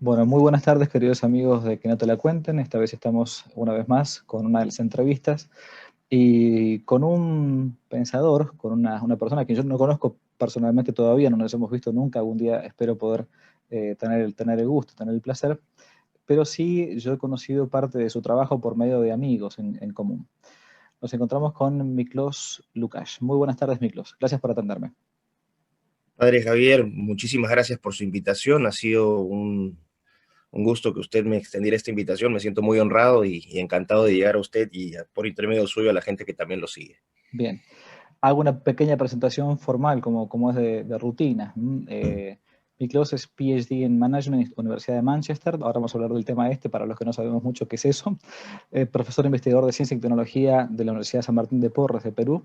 Bueno, muy buenas tardes, queridos amigos de Que no te la cuenten. Esta vez estamos una vez más con una de las entrevistas y con un pensador, con una persona que yo no conozco personalmente todavía, no nos hemos visto nunca. Algún día espero poder tener el gusto, tener el placer, pero sí yo he conocido parte de su trabajo por medio de amigos en común. Nos encontramos con Miklos Lukács. Muy buenas tardes, Miklos. Gracias por atenderme. Padre Javier, muchísimas gracias por su invitación. Ha sido un gusto que usted me extendiera esta invitación. Me siento muy honrado y encantado de llegar a usted y por intermedio suyo a la gente que también lo sigue. Bien. Hago una pequeña presentación formal, como es de rutina. Miklos es PhD en Management, Universidad de Manchester. Ahora vamos a hablar del tema este, para los que no sabemos mucho qué es eso. Profesor investigador de Ciencia y Tecnología de la Universidad San Martín de Porres de Perú.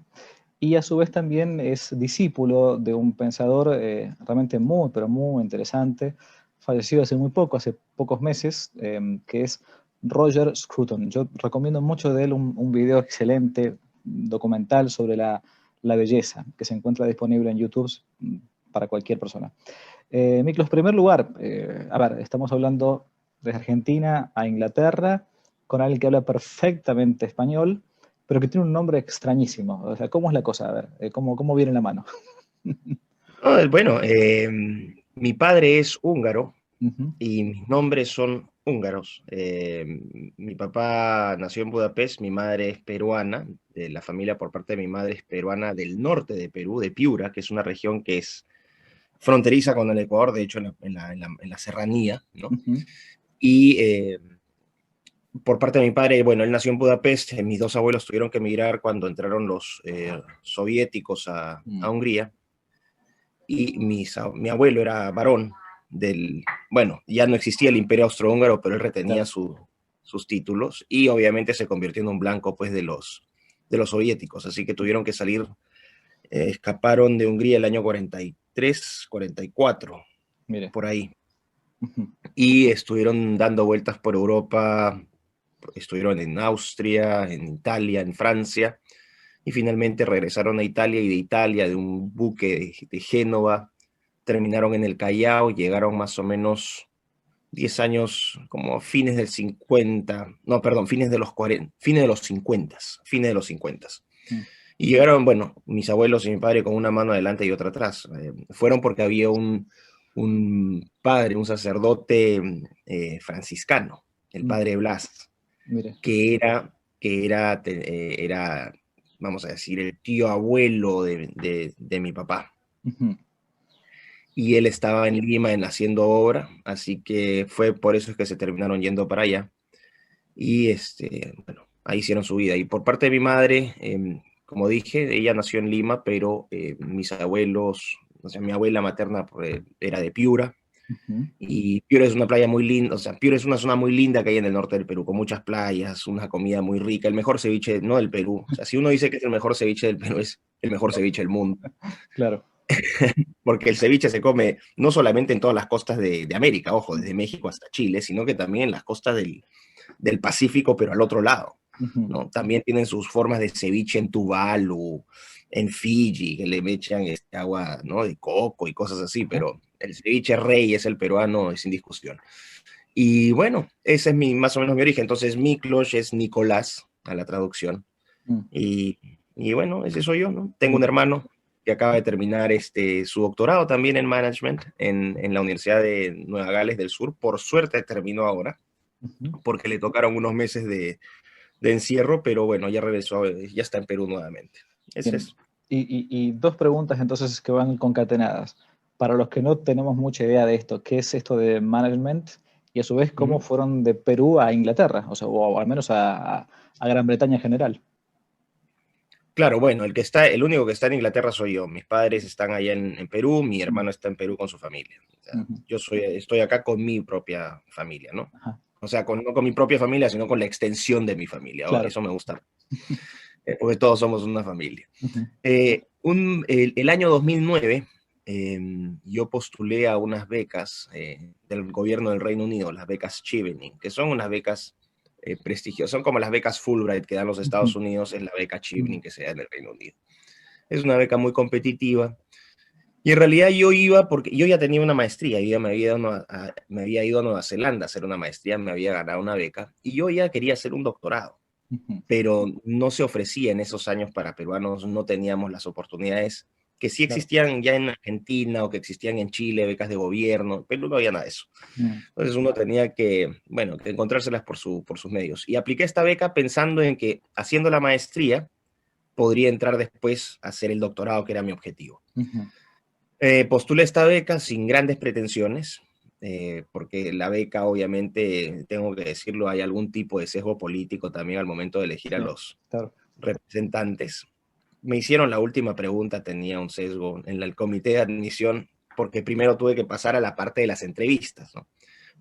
Y a su vez también es discípulo de un pensador realmente muy, pero muy interesante, fallecido hace muy poco, hace pocos meses, que es Roger Scruton. Yo recomiendo mucho de él un video excelente, documental sobre la belleza, que se encuentra disponible en YouTube para cualquier persona. Miklos, en primer lugar, a ver, estamos hablando de Argentina a Inglaterra, con alguien que habla perfectamente español, pero que tiene un nombre extrañísimo. O sea, ¿cómo es la cosa? A ver, ¿cómo viene la mano? Bueno, mi padre es húngaro Ujú. y mis nombres son húngaros. Mi papá nació en Budapest, mi madre es peruana, la familia por parte de mi madre es peruana del norte de Perú, de Piura, que es una región que es fronteriza con el Ecuador, de hecho en la serranía, ¿no? Ujú. Y por parte de mi padre, bueno, él nació en Budapest, mis dos abuelos tuvieron que emigrar cuando entraron los soviéticos a Mm. Hungría, y mi abuelo era varón bueno, ya no existía el imperio austrohúngaro, pero él retenía Claro. sus títulos, y obviamente se convirtió en un blanco, pues, de los soviéticos, así que tuvieron que salir, escaparon de Hungría el año 43, 44, Mire. por ahí, Ujú. y estuvieron dando vueltas por Europa. Estuvieron en Austria, en Italia, en Francia, y finalmente regresaron a Italia, y de Italia, de un buque de Génova, terminaron en el Callao, llegaron más o menos 10 años, como fines del 50, no, perdón, fines de los 40, fines de los 50. Mm. Y llegaron, bueno, mis abuelos y mi padre con una mano adelante y otra atrás. Fueron porque había un padre, un sacerdote franciscano, el Mm. padre Blas, Mire. que era, vamos a decir, el tío abuelo de mi papá. Ujú. Y él estaba en Lima haciendo obra, así que fue por eso es que se terminaron yendo para allá. Y bueno, ahí hicieron su vida. Y por parte de mi madre, como dije, ella nació en Lima, pero mis abuelos, o sea, mi abuela materna era de Piura. Ujú. Y Piura es una playa muy linda, o sea, Piura es una zona muy linda que hay en el norte del Perú, con muchas playas, una comida muy rica, el mejor ceviche, no del Perú. O sea, si uno dice que es el mejor ceviche del Perú, es el mejor ceviche del mundo, Claro. porque el ceviche se come no solamente en todas las costas de América, ojo, desde México hasta Chile, sino que también en las costas del Pacífico, pero al otro lado, Ujú. ¿no? También tienen sus formas de ceviche en Tuvalu, en Fiji, que le echan agua, ¿no?, de coco y cosas así, Ajá. pero el ceviche rey es el peruano, es sin discusión. Y bueno, ese es más o menos mi origen. Entonces, Miklos es Nicolás, a la traducción. Mm. Y, y bueno, ese soy yo, ¿no? Tengo un Mire. hermano que acaba de terminar su doctorado también en management en la Universidad de Nueva Gales del Sur. Por suerte terminó ahora, Ujú. porque le tocaron unos meses de encierro, pero bueno, ya regresó, ya está en Perú nuevamente. Ese Bien. es. Y dos preguntas entonces que van concatenadas. Para los que no tenemos mucha idea de esto, ¿qué es esto de management? Y a su vez, ¿cómo Ujú. fueron de Perú a Inglaterra? O sea, o al menos a Gran Bretaña en general. Claro, bueno, el único que está en Inglaterra soy yo. Mis padres están allá en Perú, mi Mm. hermano está en Perú con su familia. O sea, Ujú. estoy acá con mi propia familia, ¿no? Ajá. O sea, no con mi propia familia, sino con la extensión de mi familia. Oh, Claro. eso me gusta, porque todos somos una familia. Ujú. El año 2009, yo postulé a unas becas del gobierno del Reino Unido, las becas Chevening, que son unas becas prestigiosas, son como las becas Fulbright que dan los Ujú. Estados Unidos, es la beca Mm. Chevening que se da en el Reino Unido. Es una beca muy competitiva, Y en realidad yo iba porque yo ya tenía una maestría, yo ya me había ido a Nueva Zelanda a hacer una maestría, me había ganado una beca y yo ya quería hacer un doctorado, Ujú. pero no se ofrecía en esos años para peruanos, no teníamos las oportunidades que sí Claro. existían ya en Argentina o que existían en Chile, becas de gobierno, pero no había nada de eso. Mm. Entonces uno tenía que, bueno, que encontrárselas por sus medios. Y apliqué esta beca pensando en que haciendo la maestría podría entrar después a hacer el doctorado, que era mi objetivo. Ujú. Postulé esta beca sin grandes pretensiones, porque la beca, obviamente, tengo que decirlo, hay algún tipo de sesgo político también al momento de elegir a Sí, los claro. representantes. Me hicieron la última pregunta, tenía un sesgo en el comité de admisión, porque primero tuve que pasar a la parte de las entrevistas, ¿no?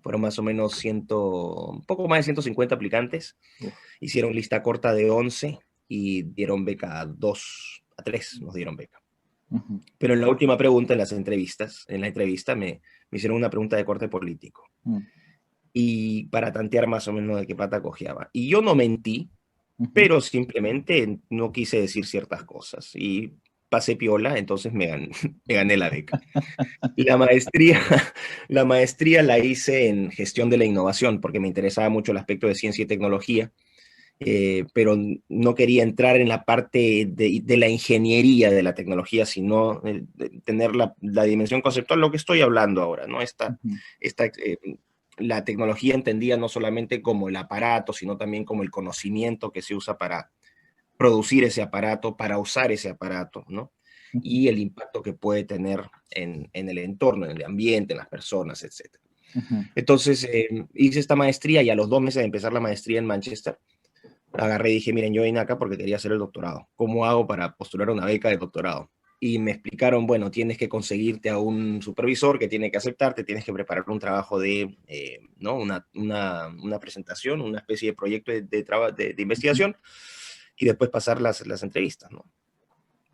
Fueron más o menos un poco más de 150 aplicantes, Uf. hicieron lista corta de 11 y dieron beca a 2, a 3 nos dieron beca. Ujú. Pero en la última pregunta, en la entrevista me hicieron una pregunta de corte político Mm. y para tantear más o menos de qué pata cojeaba. Y yo no mentí, Ujú. pero simplemente no quise decir ciertas cosas y pasé piola, entonces me gané la beca. La maestría, la maestría la hice en gestión de la innovación porque me interesaba mucho el aspecto de ciencia y tecnología, pero no quería entrar en la parte de la ingeniería de la tecnología, sino tener la dimensión conceptual, lo que estoy hablando ahora, ¿no? Ujú. Esta, la tecnología entendida no solamente como el aparato, sino también como el conocimiento que se usa para producir ese aparato, para usar ese aparato, ¿no? Ujú. Y el impacto que puede tener en el entorno, en el ambiente, en las personas, etcétera. Ujú. Entonces, hice esta maestría y a los 2 meses de empezar la maestría en Manchester, agarré y dije, miren, yo vine acá porque quería hacer el doctorado. ¿Cómo hago para postular una beca de doctorado? Y me explicaron, bueno, tienes que conseguirte a un supervisor que tiene que aceptarte, tienes que preparar un trabajo de, ¿no? Una presentación, una especie de proyecto de Ujú. investigación y después pasar las entrevistas, ¿no?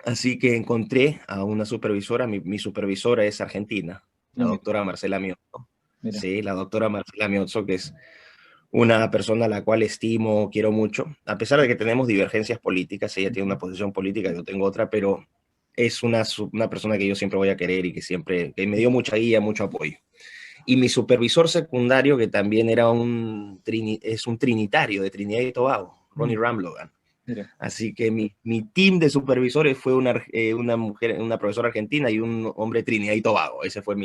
Así que encontré a una supervisora, mi supervisora es argentina, la Ah, mira, doctora Marcela Miozzo. mira. Sí, la doctora Marcela Miozzo, que es una persona a la cual estimo, quiero mucho, a pesar de que tenemos divergencias políticas, ella tiene Ujú. una posición política, yo tengo otra, pero es una persona que yo siempre voy a querer y que siempre que me dio mucha guía, mucho apoyo. Y mi supervisor secundario, que también es un trinitario de Trinidad y Tobago, Ronnie Mm. Ramlogan. Mira. Así que mi team de supervisores fue una mujer, una profesora argentina y un hombre de Trinidad y Tobago. Ese fue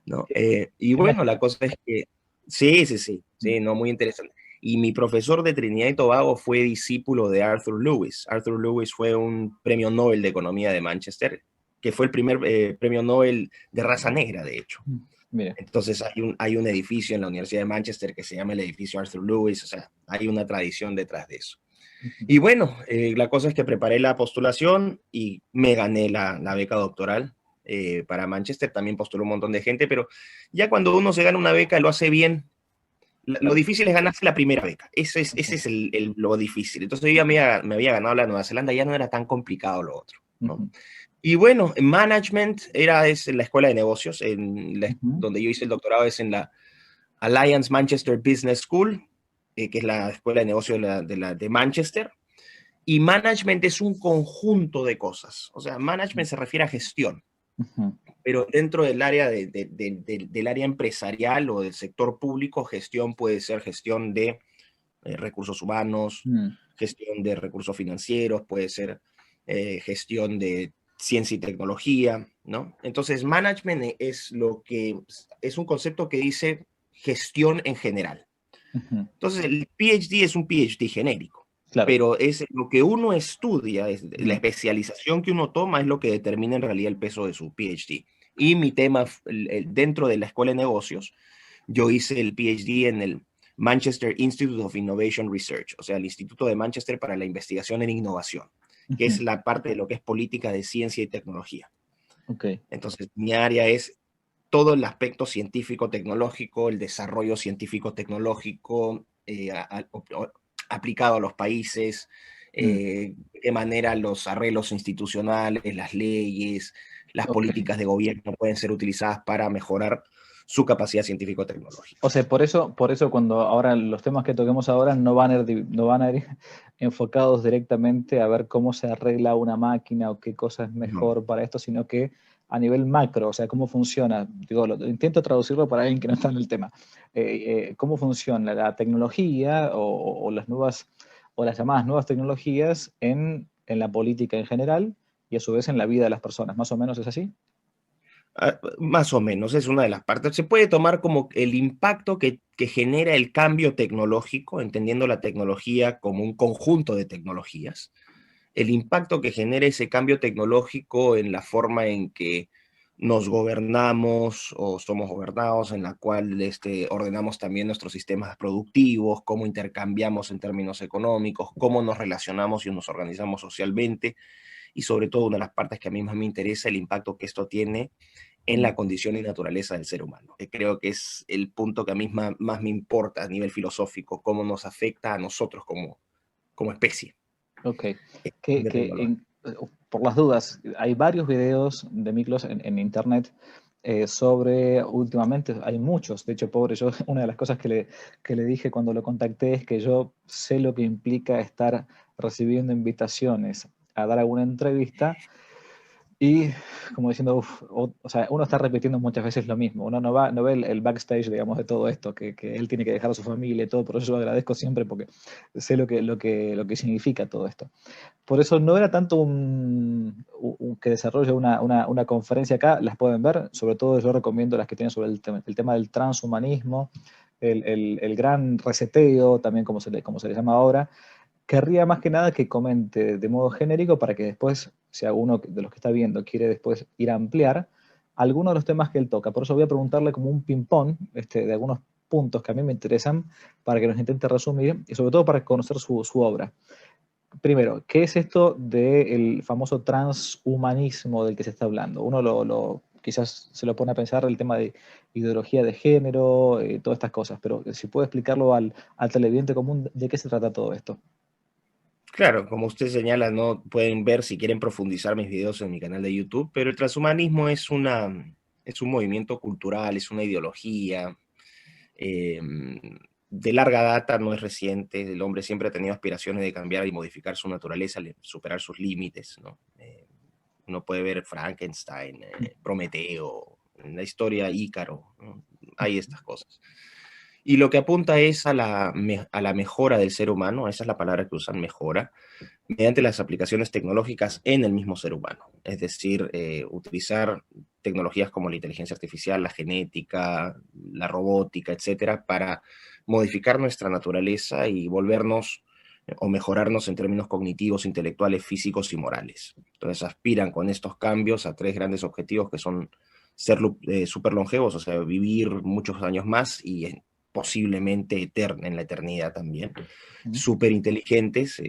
¿no? Qué, Y qué bueno, la mágico. cosa es que sí, sí, sí, Mm. sí, no, muy interesante. Y mi profesor de Trinidad y Tobago fue discípulo de Arthur Lewis. Arthur Lewis fue un premio Nobel de Economía de Manchester, que fue el primer premio Nobel de raza negra, de hecho. Mm. Mira. Entonces hay un edificio en la Universidad de Manchester que se llama el edificio Arthur Lewis, o sea, hay una tradición detrás de eso. Ujú. Y bueno, la cosa es que preparé la postulación y me gané la beca doctoral para Manchester. También postuló un montón de gente, pero ya cuando uno se gana una beca lo hace bien. Lo Claro. difícil es ganarse la primera beca. Ese Ujú. es lo difícil. Entonces yo ya me había ganado la Nueva Zelanda, ya no era tan complicado lo otro, ¿no? Ujú. Y bueno, en management es en la escuela de negocios, Ujú. donde yo hice el doctorado es en la Alliance Manchester Business School, que es la escuela de negocios de Manchester. Y management es un conjunto de cosas. O sea, management se refiere a gestión, Ujú. pero dentro del área, del área empresarial o del sector público, gestión puede ser gestión de recursos humanos, Mm. gestión de recursos financieros, puede ser gestión de ciencia y tecnología, ¿no? Entonces, management es un concepto que dice gestión en general. Ujú. Entonces, el PhD es un PhD genérico, Claro. pero es lo que uno estudia, la Mm. especialización que uno toma es lo que determina en realidad el peso de su PhD. Y mi tema, dentro de la escuela de negocios, yo hice el PhD en el Manchester Institute of Innovation Research, o sea, el Instituto de Manchester para la Investigación en Innovación, que es Ujú. la parte de lo que es política de ciencia y tecnología. Ok. Entonces, mi área es todo el aspecto científico-tecnológico, el desarrollo científico-tecnológico aplicado a los países, Mm. de qué manera los arreglos institucionales, las leyes, las Ok. políticas de gobierno pueden ser utilizadas para mejorar su capacidad científico-tecnológica. O sea, por eso cuando ahora los temas que toquemos ahora no van a ir enfocados directamente a ver cómo se arregla una máquina o qué cosa es mejor para esto, sino que a nivel macro, o sea, cómo funciona. Digo, intento traducirlo para alguien que no está en el tema. ¿Cómo funciona la tecnología o las nuevas, o las llamadas nuevas tecnologías en la política en general y a su vez en la vida de las personas? ¿Más o menos es así? Más o menos, es una de las partes. Se puede tomar como el impacto que genera el cambio tecnológico, entendiendo la tecnología como un conjunto de tecnologías. El impacto que genera ese cambio tecnológico en la forma en que nos gobernamos o somos gobernados, en la cual ordenamos también nuestros sistemas productivos, cómo intercambiamos en términos económicos, cómo nos relacionamos y nos organizamos socialmente, y sobre todo una de las partes que a mí más me interesa, el impacto que esto tiene en la condición y naturaleza del ser humano, que creo que es el punto que a mí más me importa a nivel filosófico, cómo nos afecta a nosotros como especie. Ok. De tecnología. Por las dudas, hay varios videos de Miklos en internet sobre, últimamente, hay muchos, de hecho, pobre, yo, una de las cosas que le dije cuando lo contacté es que yo sé lo que implica estar recibiendo invitaciones a dar alguna entrevista y como diciendo, o sea, uno está repitiendo muchas veces lo mismo, uno no ve el backstage, digamos, de todo esto, que él tiene que dejar a su familia y todo, por eso yo agradezco siempre porque sé lo que significa todo esto. Por eso no era tanto que desarrolle una conferencia acá, las pueden ver, sobre todo yo recomiendo las que tienen sobre el tema del transhumanismo, el gran reseteo, también como se le llama ahora. Querría más que nada que comente de modo genérico para que después, si alguno de los que está viendo quiere después ir a ampliar, algunos de los temas que él toca. Por eso voy a preguntarle como un ping-pong de algunos puntos que a mí me interesan para que nos intente resumir y sobre todo para conocer su obra. Primero, ¿qué es esto del famoso transhumanismo del que se está hablando? Uno quizás se lo pone a pensar el tema de ideología de género, todas estas cosas, pero si puede explicarlo al televidente común, ¿de qué se trata todo esto? Claro, como usted señala, no pueden ver si quieren profundizar mis videos en mi canal de YouTube, pero el transhumanismo es un movimiento cultural, es una ideología eh, de larga data, no es reciente. El hombre siempre ha tenido aspiraciones de cambiar y modificar su naturaleza, superar sus límites, ¿no? Uno puede ver Frankenstein, Prometeo, en la historia Ícaro, ¿no? Hay estas cosas. Y lo que apunta es a la mejora del ser humano, esa es la palabra que usan, mejora, mediante las aplicaciones tecnológicas en el mismo ser humano. Es decir, utilizar tecnologías como la inteligencia artificial, la genética, la robótica, etcétera, para modificar nuestra naturaleza y volvernos o mejorarnos en términos cognitivos, intelectuales, físicos y morales. Entonces aspiran con estos cambios a tres grandes objetivos que son ser súper longevos, o sea, vivir muchos años más y posiblemente eterna en la eternidad también, súper inteligentes,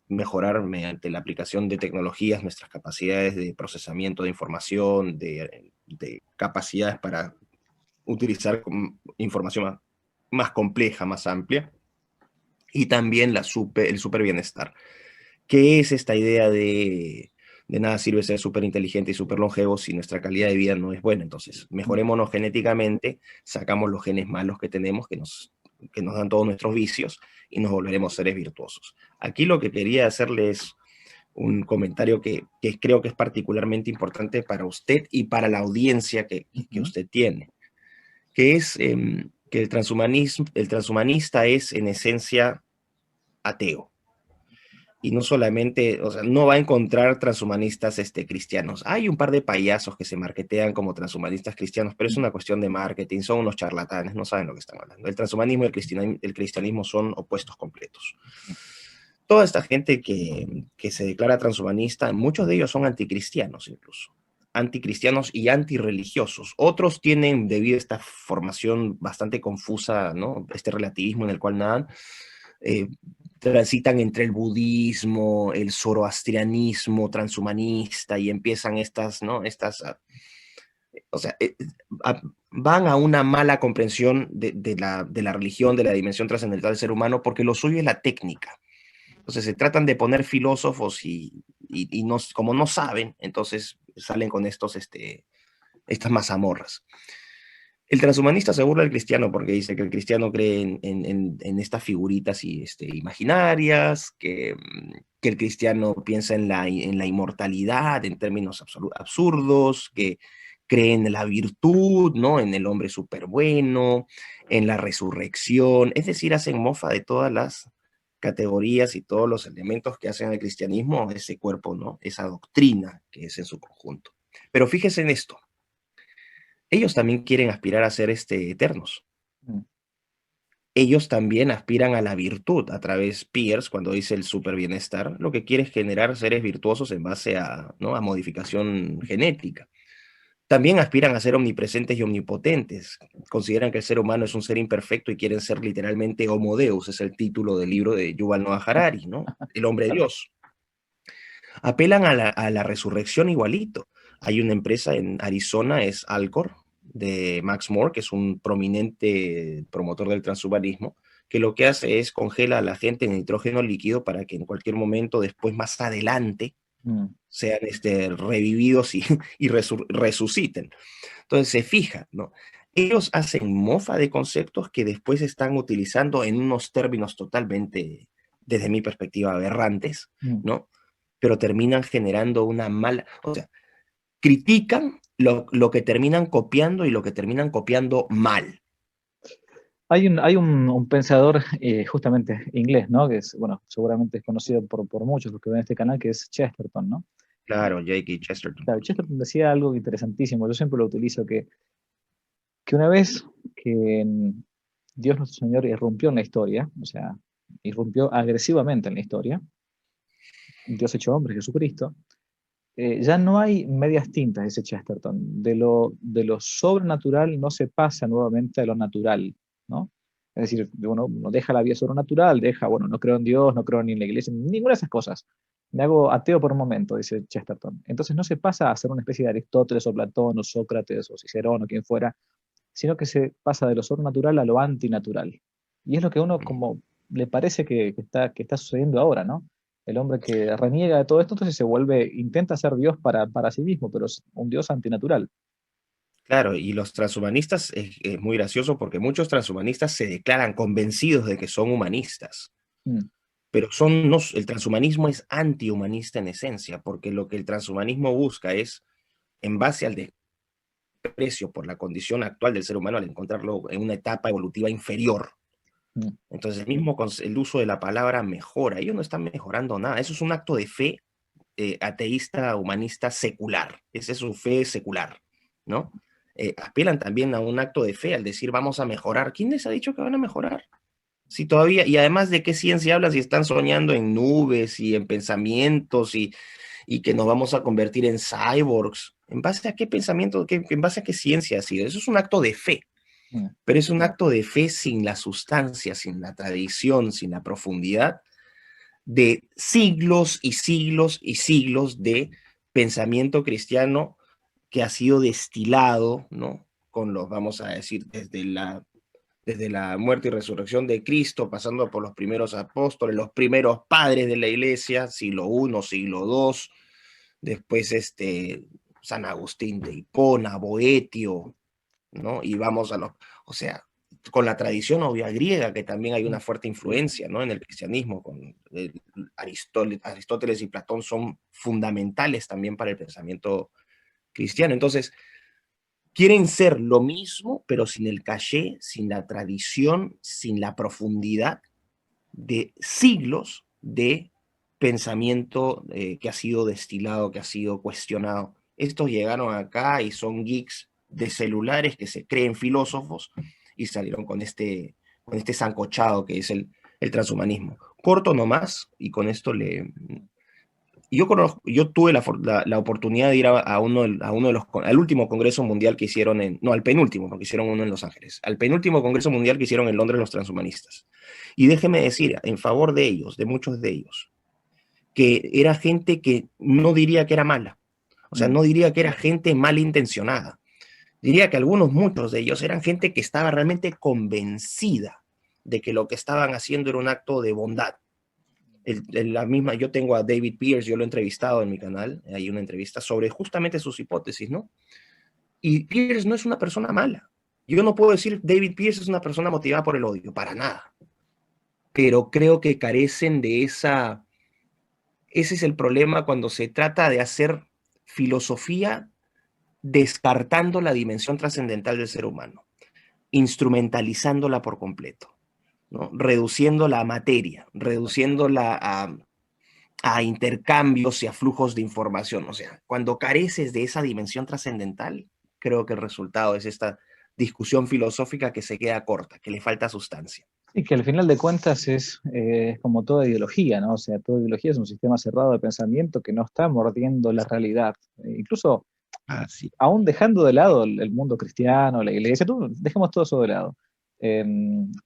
mejorar mediante la aplicación de tecnologías nuestras capacidades de procesamiento de información, de capacidades para utilizar información más compleja, más amplia, y también el super bienestar. ¿Qué es esta idea de nada sirve ser súper inteligente y súper longevo si nuestra calidad de vida no es buena? Entonces, mejorémonos genéticamente, sacamos los genes malos que tenemos, que nos dan todos nuestros vicios, y nos volveremos seres virtuosos. Aquí lo que quería hacerle es un comentario que creo que es particularmente importante para usted y para la audiencia que usted tiene, que es que el transhumanista es en esencia ateo. Y no solamente, o sea, no va a encontrar transhumanistas cristianos. Hay un par de payasos que se marketean como transhumanistas cristianos, pero es una cuestión de marketing, son unos charlatanes, no saben lo que están hablando. El transhumanismo y el cristianismo son opuestos completos. Toda esta gente que se declara transhumanista, muchos de ellos son anticristianos incluso, anticristianos y antirreligiosos. Otros tienen, debido a esta formación bastante confusa, ¿no? Este relativismo en el cual nadan, eh, transitan entre el budismo, el zoroastrianismo transhumanista y empiezan estas, ¿no? O sea, van a una mala comprensión de la religión, de la dimensión trascendental del ser humano, porque lo suyo es la técnica. Entonces se tratan de poner filósofos y no, como no saben, entonces salen con estas mazamorras. El transhumanista se burla del cristiano porque dice que el cristiano cree en estas figuritas y, imaginarias, que el cristiano piensa en la inmortalidad en términos absurdos, que cree en la virtud, ¿no? En el hombre superbueno, en la resurrección. Es decir, hacen mofa de todas las categorías y todos los elementos que hacen al cristianismo ese cuerpo, ¿no? Esa doctrina que es en su conjunto. Pero fíjese en esto. Ellos también quieren aspirar a ser eternos. Mm. Ellos también aspiran a la virtud a través Peirce, cuando dice el super bienestar, lo que quiere es generar seres virtuosos en base a, ¿no? a modificación genética. También aspiran a ser omnipresentes y omnipotentes. Consideran que el ser humano es un ser imperfecto y quieren ser literalmente Homo Deus, es el título del libro de Yuval Noah Harari, ¿no? El hombre de Dios. Apelan a la resurrección igualito. Hay una empresa en Arizona, es Alcor, de Max Moore, que es un prominente promotor del transhumanismo, que lo que hace es congela a la gente en nitrógeno líquido para que en cualquier momento, después, más adelante, sean revividos y resuciten. Entonces se fija, ¿no? Ellos hacen mofa de conceptos que después están utilizando en unos términos totalmente, desde mi perspectiva, aberrantes, ¿no? Pero terminan generando una mala, o sea, critican lo que terminan copiando y lo que terminan copiando mal. Hay un pensador justamente inglés, ¿no? Que es, bueno, seguramente es conocido por muchos los que ven este canal, que es Chesterton, ¿no? Claro, J.K. Chesterton. Claro, Chesterton decía algo interesantísimo, yo siempre lo utilizo, que una vez que Dios nuestro Señor irrumpió en la historia, o sea, irrumpió agresivamente en la historia, Dios hecho hombre, Jesucristo, ya no hay medias tintas, dice Chesterton. De lo sobrenatural no se pasa nuevamente a lo natural, ¿no? Es decir, uno deja la vía sobrenatural, bueno, no creo en Dios, no creo ni en la iglesia, ninguna de esas cosas. Me hago ateo por un momento, dice Chesterton. Entonces no se pasa a ser una especie de Aristóteles o Platón o Sócrates o Cicerón o quien fuera, sino que se pasa de lo sobrenatural a lo antinatural. Y es lo que a uno como le parece que está sucediendo ahora, ¿no? El hombre que reniega de todo esto, entonces intenta ser Dios para sí mismo, pero es un Dios antinatural. Claro, y los transhumanistas es muy gracioso porque muchos transhumanistas se declaran convencidos de que son humanistas, Mm, pero el transhumanismo es antihumanista en esencia, porque lo que el transhumanismo busca es, en base al desprecio por la condición actual del ser humano, al encontrarlo en una etapa evolutiva inferior. mm. Entonces, el uso de la palabra mejora, ellos no están mejorando nada, eso es un acto de fe ateísta, humanista, secular, esa es su fe secular, ¿no? Apelan también a un acto de fe al decir vamos a mejorar. ¿Quién les ha dicho que van a mejorar? Si todavía, y además de qué ciencia hablan si están soñando en nubes y en pensamientos y que nos vamos a convertir en cyborgs. ¿En base a qué pensamiento, en base a qué ciencia ha sido? Eso es un acto de fe, Mm. pero es un acto de fe sin la sustancia, sin la tradición, sin la profundidad de siglos y siglos y siglos de pensamiento cristiano que ha sido destilado, ¿no? Con los, vamos a decir, desde la muerte y resurrección de Cristo, pasando por los primeros apóstoles, los primeros padres de la iglesia, siglo I, siglo II, después San Agustín de Hipona, Boetio, ¿no? Y vamos o sea, con la tradición obvia griega, que también hay una fuerte influencia, ¿no? En el cristianismo, Aristóteles y Platón son fundamentales también para el pensamiento cristiano. Entonces, quieren ser lo mismo, pero sin el caché, sin la tradición, sin la profundidad de siglos de pensamiento que ha sido destilado, que ha sido cuestionado. Estos llegaron acá y son geeks de celulares que se creen filósofos y salieron con este sancochado que es el transhumanismo. Corto nomás, y con esto yo tuve la oportunidad de ir al último congreso mundial que hicieron no, al penúltimo, porque hicieron uno en Los Ángeles, al penúltimo congreso mundial que hicieron en Londres los transhumanistas. Y déjeme decir, en favor de ellos, de muchos de ellos, que era gente que no diría que era mala, o sea, no diría que era gente malintencionada, diría que muchos de ellos eran gente que estaba realmente convencida de que lo que estaban haciendo era un acto de bondad. Yo tengo a David Peirce, yo lo he entrevistado en mi canal, hay una entrevista sobre justamente sus hipótesis, ¿no? Y Peirce no es una persona mala. Yo no puedo decir David Pierce es una persona motivada por el odio, para nada. Pero creo que carecen de esa... Ese es el problema cuando se trata de hacer filosofía descartando la dimensión trascendental del ser humano, instrumentalizándola por completo, ¿no? Reduciéndola a materia, reduciéndola a intercambios y a flujos de información. O sea, cuando careces de esa dimensión trascendental, creo que el resultado es esta discusión filosófica que se queda corta, que le falta sustancia. Y que al final de cuentas es como toda ideología, ¿no? O sea, toda ideología es un sistema cerrado de pensamiento que no está mordiendo la realidad. Incluso, Ah, sí. aún dejando de lado el mundo cristiano, la iglesia, dejemos todo eso de lado. Eh,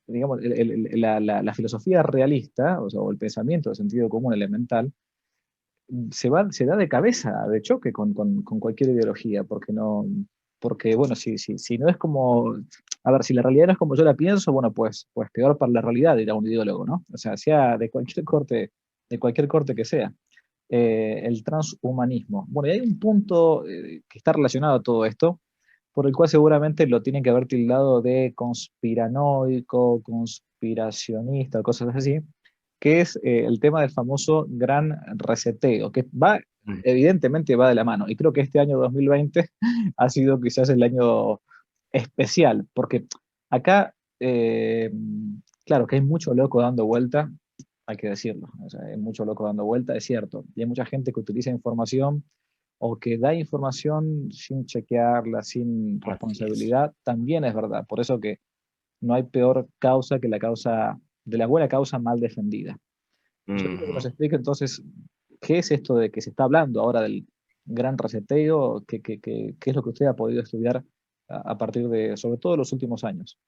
digamos, la filosofía realista, o sea, o el pensamiento de sentido común elemental, se da de cabeza, de choque con cualquier ideología, porque no, porque bueno, si no es como, a ver, si la realidad no es como yo la pienso, bueno, pues peor para la realidad, dirá un ideólogo, ¿no? O sea de cualquier corte que sea. El transhumanismo. Bueno, y hay un punto que está relacionado a todo esto, por el cual seguramente lo tienen que haber tildado de conspiranoico, conspiracionista, cosas así, que es el tema del famoso gran reseteo, que va, Mm. evidentemente va de la mano. Y creo que este año 2020 ha sido quizás el año especial, porque acá, claro que hay mucho loco dando vuelta, hay que decirlo, o sea, hay mucho loco dando vuelta, es cierto, y hay mucha gente que utiliza información o que da información sin chequearla, sin Así es. responsabilidad, también es verdad. Por eso que no hay peor causa que la causa de la buena causa mal defendida. Yo quiero que nos Ujú. explique entonces qué es esto de que se está hablando ahora del gran reseteo, qué es lo que usted ha podido estudiar a partir de, sobre todo, los últimos años.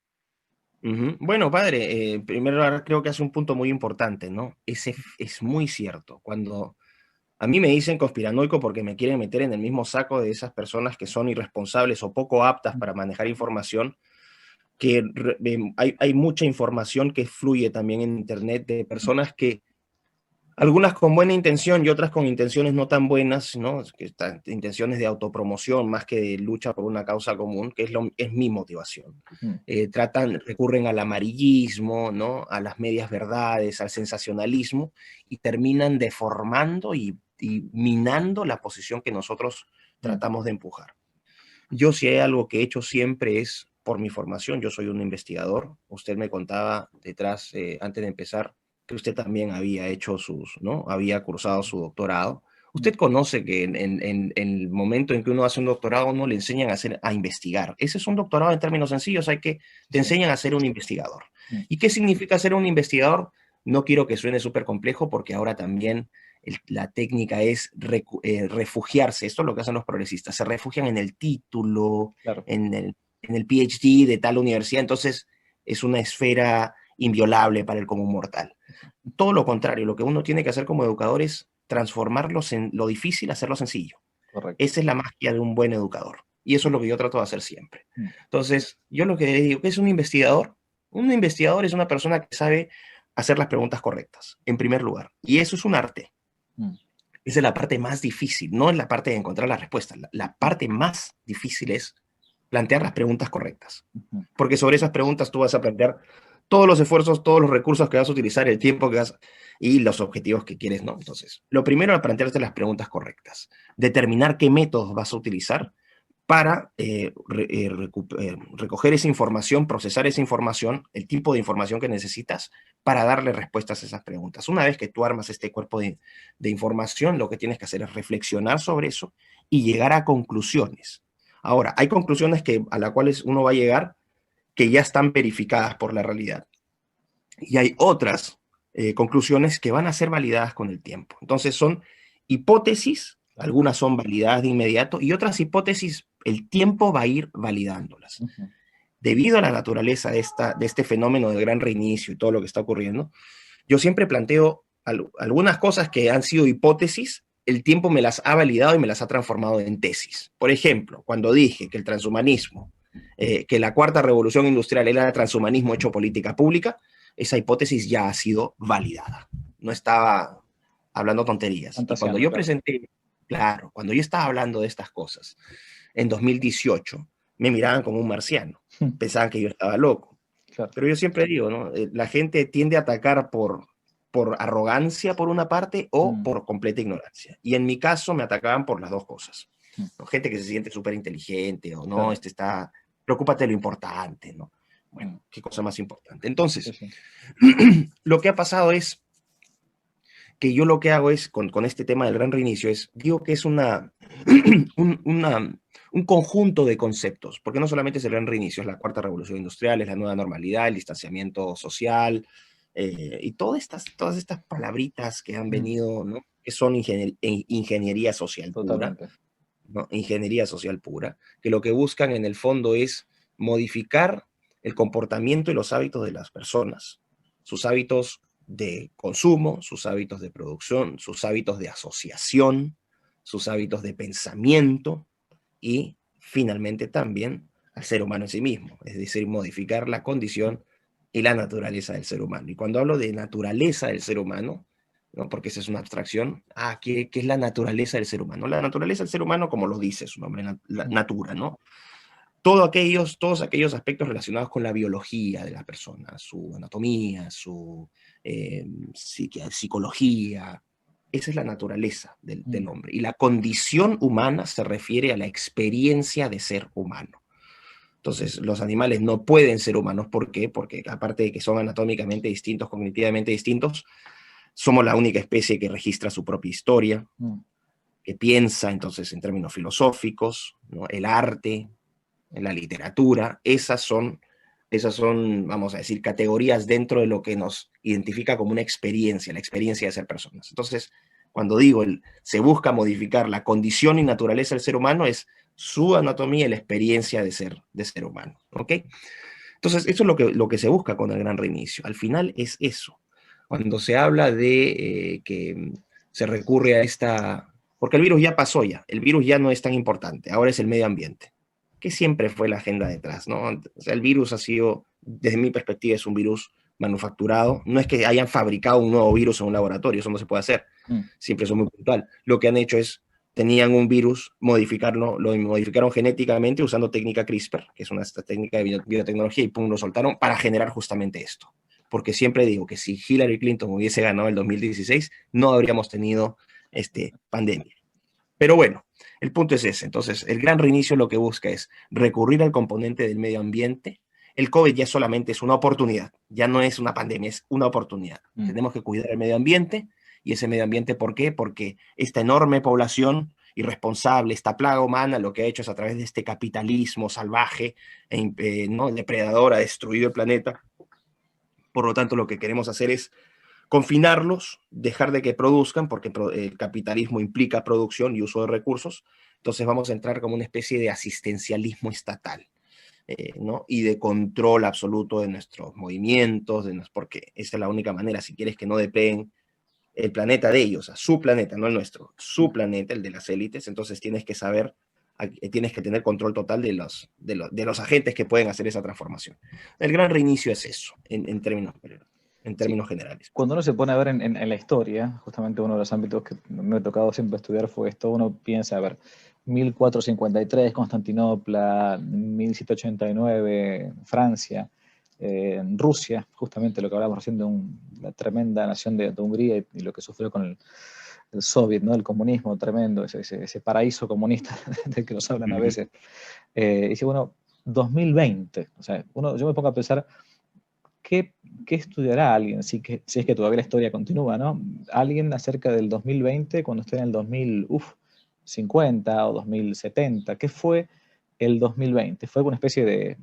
Ujú. Bueno, padre, en primer lugar creo que hace un punto muy importante, ¿no? Es muy cierto. Cuando a mí me dicen conspiranoico porque me quieren meter en el mismo saco de esas personas que son irresponsables o poco aptas para manejar información, que hay mucha información que fluye también en Internet de personas que algunas con buena intención y otras con intenciones no tan buenas, ¿no? Que están intenciones de autopromoción más que de lucha por una causa común, que es mi motivación. Mm, Recurren al amarillismo, ¿no? A las medias verdades, al sensacionalismo, y terminan deformando y minando la posición que nosotros mm, tratamos de empujar. Yo, si hay algo que he hecho siempre, es por mi formación. Yo soy un investigador. Usted me contaba detrás, antes de empezar, que usted también había hecho ¿no? Había cursado su doctorado. mm, Usted conoce que en el momento en que uno hace un doctorado, uno le enseñan a investigar. Ese es un doctorado en términos sencillos, te sí, enseñan a ser un investigador. mm, ¿Y qué significa ser un investigador? No quiero que suene súper complejo porque ahora también la técnica es refugiarse. Esto es lo que hacen los progresistas. Se refugian en el título, claro. en el PhD de tal universidad. Entonces es una esfera inviolable para el común mortal. Todo lo contrario, lo que uno tiene que hacer como educador es transformarlos en lo difícil, hacerlo sencillo. Correcto. Esa es la magia de un buen educador. Y eso es lo que yo trato de hacer siempre. Mm, Entonces, yo lo que digo que es un investigador es una persona que sabe hacer las preguntas correctas, en primer lugar. Y eso es un arte. mm, Esa es la parte más difícil, no es la parte de encontrar la respuesta. La parte más difícil es plantear las preguntas correctas. ujú, Porque sobre esas preguntas tú vas a plantear todos los esfuerzos, todos los recursos que vas a utilizar, el tiempo que vas y los objetivos que quieres, ¿no? Entonces, lo primero es plantearte las preguntas correctas, determinar qué métodos vas a utilizar para recoger esa información, procesar esa información, el tipo de información que necesitas para darle respuestas a esas preguntas. Una vez que tú armas este cuerpo de información, lo que tienes que hacer es reflexionar sobre eso y llegar a conclusiones. Ahora, hay conclusiones a las cuales uno va a llegar que ya están verificadas por la realidad. Y hay otras conclusiones que van a ser validadas con el tiempo. Entonces son hipótesis, claro. algunas son validadas de inmediato y otras hipótesis el tiempo va a ir validándolas. Ujú, Debido a la naturaleza de este fenómeno del gran reinicio y todo lo que está ocurriendo, yo siempre planteo algunas cosas que han sido hipótesis, el tiempo me las ha validado y me las ha transformado en tesis. Por ejemplo, cuando dije que el transhumanismo, que la cuarta revolución industrial era el transhumanismo hecho política pública, esa hipótesis ya ha sido validada. No estaba hablando tonterías. Y fantaseando, claro. claro, cuando yo estaba hablando de estas cosas en 2018, me miraban como un marciano, pensaban que yo estaba loco. Claro. Pero yo siempre digo, ¿no? La gente tiende a atacar por arrogancia por una parte o por completa ignorancia. Y en mi caso me atacaban por las dos cosas. ¿No? Gente que se siente súper inteligente o no, Claro. preocúpate de lo importante, ¿no? Bueno, qué cosa más importante. Entonces, Sí, sí. lo que ha pasado es que yo lo que hago es, con este tema del gran reinicio, es, digo que es un conjunto de conceptos, porque no solamente es el gran reinicio, es la cuarta revolución industrial, es la nueva normalidad, el distanciamiento social, y todas estas palabritas que han venido, ¿no? Que son ingeniería social pura, Totalmente. ¿no? Ingeniería social pura, que lo que buscan en el fondo es modificar el comportamiento y los hábitos de las personas, sus hábitos de consumo, sus hábitos de producción, sus hábitos de asociación, sus hábitos de pensamiento y finalmente también al ser humano en sí mismo, es decir, modificar la condición y la naturaleza del ser humano. Y cuando hablo de naturaleza del ser humano, ¿no? Porque esa es una abstracción. ¿Qué es la naturaleza del ser humano? La naturaleza del ser humano, como lo dice su nombre, la natura, ¿no? Todos aquellos aspectos relacionados con la biología de la persona, su anatomía, su psicología, esa es la naturaleza del hombre. Y la condición humana se refiere a la experiencia de ser humano. Entonces, los animales no pueden ser humanos. ¿Por qué? Porque aparte de que son anatómicamente distintos, cognitivamente distintos, somos la única especie que registra su propia historia, que piensa entonces en términos filosóficos, ¿no? El arte, la literatura, esas son, vamos a decir, categorías dentro de lo que nos identifica como una experiencia, la experiencia de ser personas. Entonces, cuando digo se busca modificar la condición y naturaleza del ser humano, es su anatomía y la experiencia de ser humano. ¿Ok? Entonces, eso es lo que se busca con el gran reinicio. Al final es eso. Cuando se habla de que se recurre a esta... Porque el virus ya pasó ya, el virus ya no es tan importante, ahora es el medio ambiente, que siempre fue la agenda detrás, ¿no? O sea, el virus ha sido, desde mi perspectiva, es un virus manufacturado. No es que hayan fabricado un nuevo virus en un laboratorio, eso no se puede hacer. Siempre eso es muy puntual. Lo que han hecho es tenían un virus, modificarlo, lo modificaron genéticamente usando técnica CRISPR, que es una técnica de biotecnología, y pum, lo soltaron para generar justamente esto. Porque siempre digo que si Hillary Clinton hubiese ganado el 2016, no habríamos tenido pandemia. Pero bueno, el punto es ese. Entonces, el gran reinicio lo que busca es recurrir al componente del medio ambiente. El COVID ya solamente es una oportunidad, ya no es una pandemia, es una oportunidad. Tenemos que cuidar el medio ambiente. Y ese medio ambiente, ¿por qué? Porque esta enorme población irresponsable, esta plaga humana, lo que ha hecho es a través de este capitalismo salvaje, ¿no? Depredador, ha destruido el planeta. Por lo tanto, lo que queremos hacer es confinarlos, dejar de que produzcan, porque el capitalismo implica producción y uso de recursos. Entonces vamos a entrar como una especie de asistencialismo estatal. ¿No? Y de control absoluto de nuestros movimientos, porque esa es la única manera, si quieres que no dependen el planeta de ellos, a su planeta, no el nuestro, su planeta, el de las élites, entonces tienes que saber, tienes que tener control total de los agentes que pueden hacer esa transformación. El gran reinicio es eso, en Sí. términos generales. Cuando uno se pone a ver en la historia, justamente uno de los ámbitos que me ha tocado siempre estudiar fue esto, uno piensa, a ver, 1453, Constantinopla, 1789, Francia, Rusia, justamente lo que hablábamos recién de la tremenda nación de Hungría y lo que sufrió con el soviet, ¿no? El comunismo tremendo, ese paraíso comunista del que nos hablan a veces. Y dice, bueno, 2020, o sea, yo me pongo a pensar, ¿qué estudiará alguien si es que todavía la historia continúa, ¿no? Alguien acerca del 2020 cuando esté en el 2050 o 2070. ¿Qué fue el 2020? ¿Fue una especie de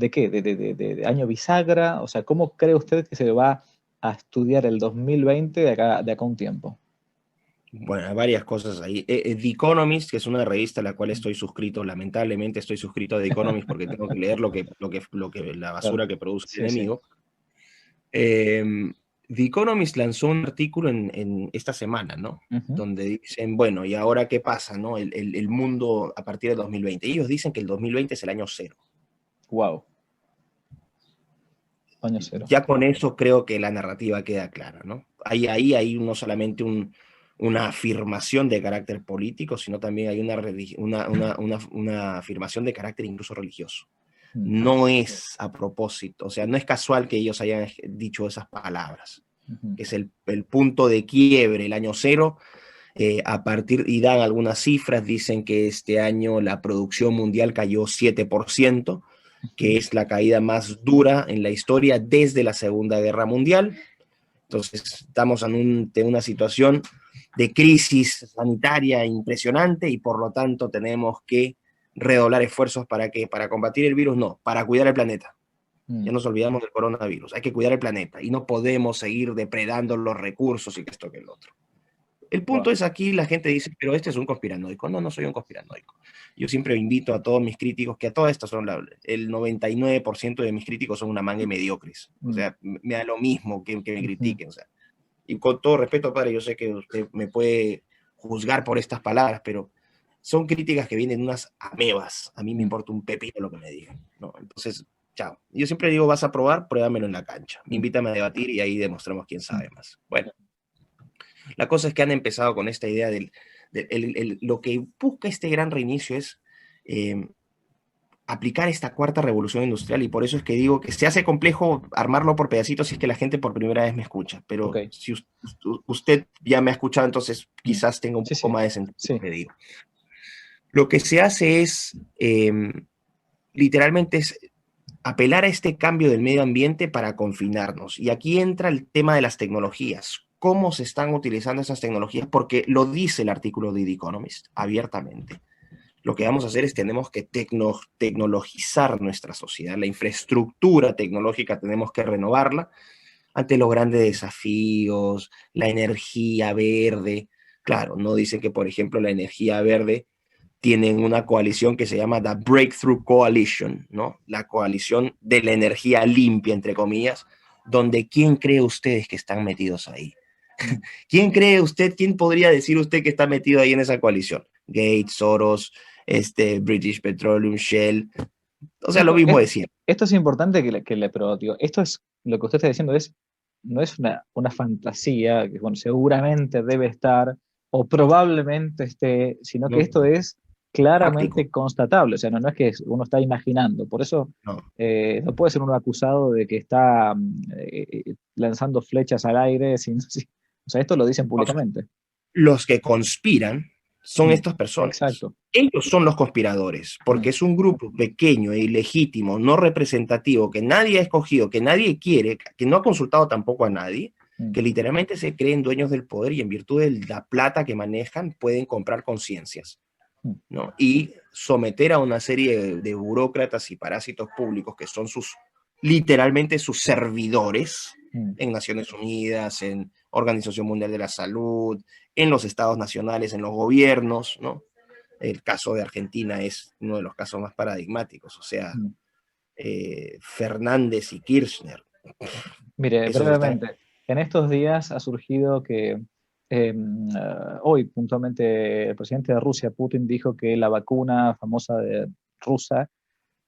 qué? ¿De año bisagra? O sea, ¿cómo cree usted que se va a estudiar el 2020 de acá a un tiempo? Bueno, hay varias cosas ahí. The Economist, que es una revista a la cual estoy suscrito, lamentablemente estoy suscrito a The Economist porque tengo que leer la Claro. basura que produce el Sí, sí. enemigo. The Economist lanzó un artículo en esta semana, ¿no? Ujú. Donde dicen, bueno, ¿y ahora qué pasa, no? El mundo a partir del 2020. Ellos dicen que el 2020 es el año cero. Wow. Año cero. Ya con eso creo que la narrativa queda clara, ¿no? Ahí hay no solamente una afirmación de carácter político, sino también hay una afirmación de carácter incluso religioso. No es a propósito, o sea, no es casual que ellos hayan dicho esas palabras, que es el punto de quiebre, el año cero. Y dan algunas cifras, dicen que este año la producción mundial cayó 7%, que es la caída más dura en la historia desde la Segunda Guerra Mundial. Entonces estamos ante una situación de crisis sanitaria impresionante y por lo tanto tenemos que redoblar esfuerzos para ¿qué? Para combatir el virus, no, para cuidar el planeta. Ya nos olvidamos del coronavirus, hay que cuidar el planeta y no podemos seguir depredando los recursos y esto que el otro. El punto es aquí, la gente dice, pero este es un conspiranoico. No, no soy un conspiranoico. Yo siempre invito a todos mis críticos, que a todas estas son, el 99% de mis críticos son una manga y mediocres. O sea, me da lo mismo que me critiquen. O sea, y con todo respeto, padre, yo sé que usted me puede juzgar por estas palabras, pero son críticas que vienen de unas amebas. A mí me importa un pepino lo que me digan, ¿no? Entonces, chao. Yo siempre digo, vas a probar, pruébamelo en la cancha. Invítame a debatir y ahí demostramos quién sabe más. Bueno. La cosa es que han empezado con esta idea lo que busca este gran reinicio es aplicar esta cuarta revolución industrial, y por eso es que digo que se hace complejo armarlo por pedacitos si es que la gente por primera vez me escucha, pero si usted ya me ha escuchado, entonces quizás tenga un poco más de sentido que digo. Lo que se hace es, literalmente es apelar a este cambio del medio ambiente para confinarnos, y aquí entra el tema de las tecnologías. ¿Cómo se están utilizando esas tecnologías? Porque lo dice el artículo de The Economist abiertamente. Lo que vamos a hacer es tenemos que tecnologizar nuestra sociedad. La infraestructura tecnológica tenemos que renovarla ante los grandes desafíos, la energía verde. Claro, no dicen que, por ejemplo, la energía verde tienen una coalición que se llama The Breakthrough Coalition, ¿no? La coalición de la energía limpia, entre comillas, donde ¿quién cree ustedes que están metidos ahí? ¿Quién cree usted, quién podría decir usted que está metido ahí en esa coalición? Gates, Soros, British Petroleum, Shell, o sea, lo mismo de siempre. Esto es importante pero digo, esto es, lo que usted está diciendo no es una fantasía, que bueno, seguramente debe estar, o probablemente esté, sino que esto es claramente práctico, constatable, o sea, no es que uno está imaginando, por eso no puede ser uno acusado de que está lanzando flechas al aire, o sea, esto lo dicen públicamente. Los que conspiran son estas personas. Exacto. Ellos son los conspiradores, porque es un grupo pequeño e ilegítimo, no representativo, que nadie ha escogido, que nadie quiere, que no ha consultado tampoco a nadie, que literalmente se creen dueños del poder y en virtud de la plata que manejan pueden comprar conciencias, ¿no? Y someter a una serie de burócratas y parásitos públicos que son literalmente sus servidores en Naciones Unidas, en Organización Mundial de la Salud, en los estados nacionales, en los gobiernos, ¿no? El caso de Argentina es uno de los casos más paradigmáticos, o sea, Fernández y Kirchner. Mire, brevemente, en estos días ha surgido que hoy puntualmente el presidente de Rusia, Putin, dijo que la vacuna famosa rusa,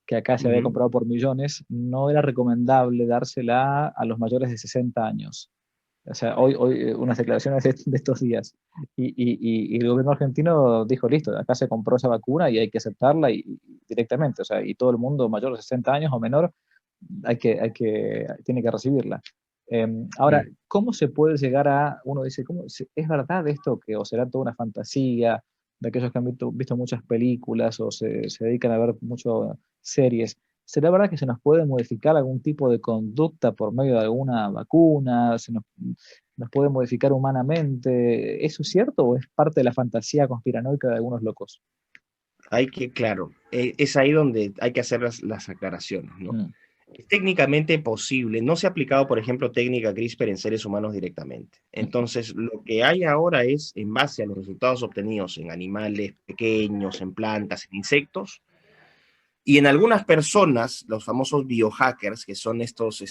que acá se había comprado por millones, no era recomendable dársela a los mayores de 60 años. O sea, hoy unas declaraciones de estos días. Y el gobierno argentino dijo, listo, acá se compró esa vacuna y hay que aceptarla directamente. O sea, y todo el mundo mayor de 60 años o menor tiene que recibirla. Ahora, ¿cómo se puede llegar uno dice, ¿es verdad esto o será toda una fantasía de aquellos que han visto muchas películas o se dedican a ver muchas series? ¿Será verdad que se nos puede modificar algún tipo de conducta por medio de alguna vacuna? ¿Nos puede modificar humanamente? ¿Eso es cierto o es parte de la fantasía conspiranoica de algunos locos? Claro, es ahí donde hay que hacer las aclaraciones, ¿no? Es técnicamente posible, no se ha aplicado, por ejemplo, técnica CRISPR en seres humanos directamente. Entonces, lo que hay ahora es, en base a los resultados obtenidos en animales pequeños, en plantas, en insectos, y en algunas personas, los famosos biohackers, que son estos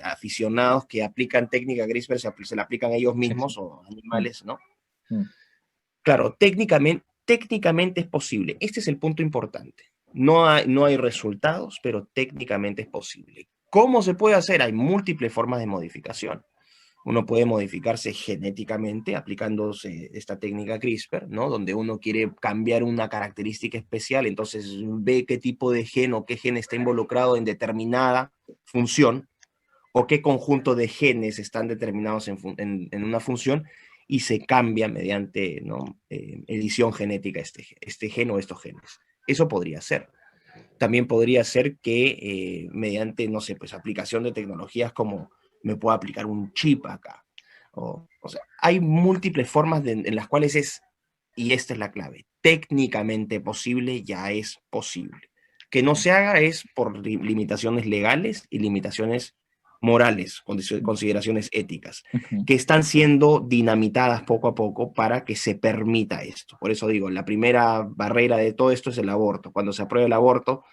aficionados que aplican técnica CRISPR, se la aplican a ellos mismos o animales, ¿no? Claro, técnicamente es posible. Este es el punto importante. No hay resultados, pero técnicamente es posible. ¿Cómo se puede hacer? Hay múltiples formas de modificación. Uno puede modificarse genéticamente aplicándose esta técnica CRISPR, ¿no? Donde uno quiere cambiar una característica especial, entonces ve qué tipo de gen o qué gen está involucrado en determinada función o qué conjunto de genes están determinados en una función y se cambia mediante, ¿no? Edición genética este gen o estos genes. Eso podría ser. También podría ser que mediante, no sé, pues aplicación de tecnologías como me puedo aplicar un chip acá. O sea, hay múltiples formas en las cuales y esta es la clave, técnicamente posible, ya es posible. Que no se haga es por limitaciones legales y limitaciones morales, consideraciones éticas, que están siendo dinamitadas poco a poco para que se permita esto. Por eso digo, la primera barrera de todo esto es el aborto. Cuando se aprueba el aborto,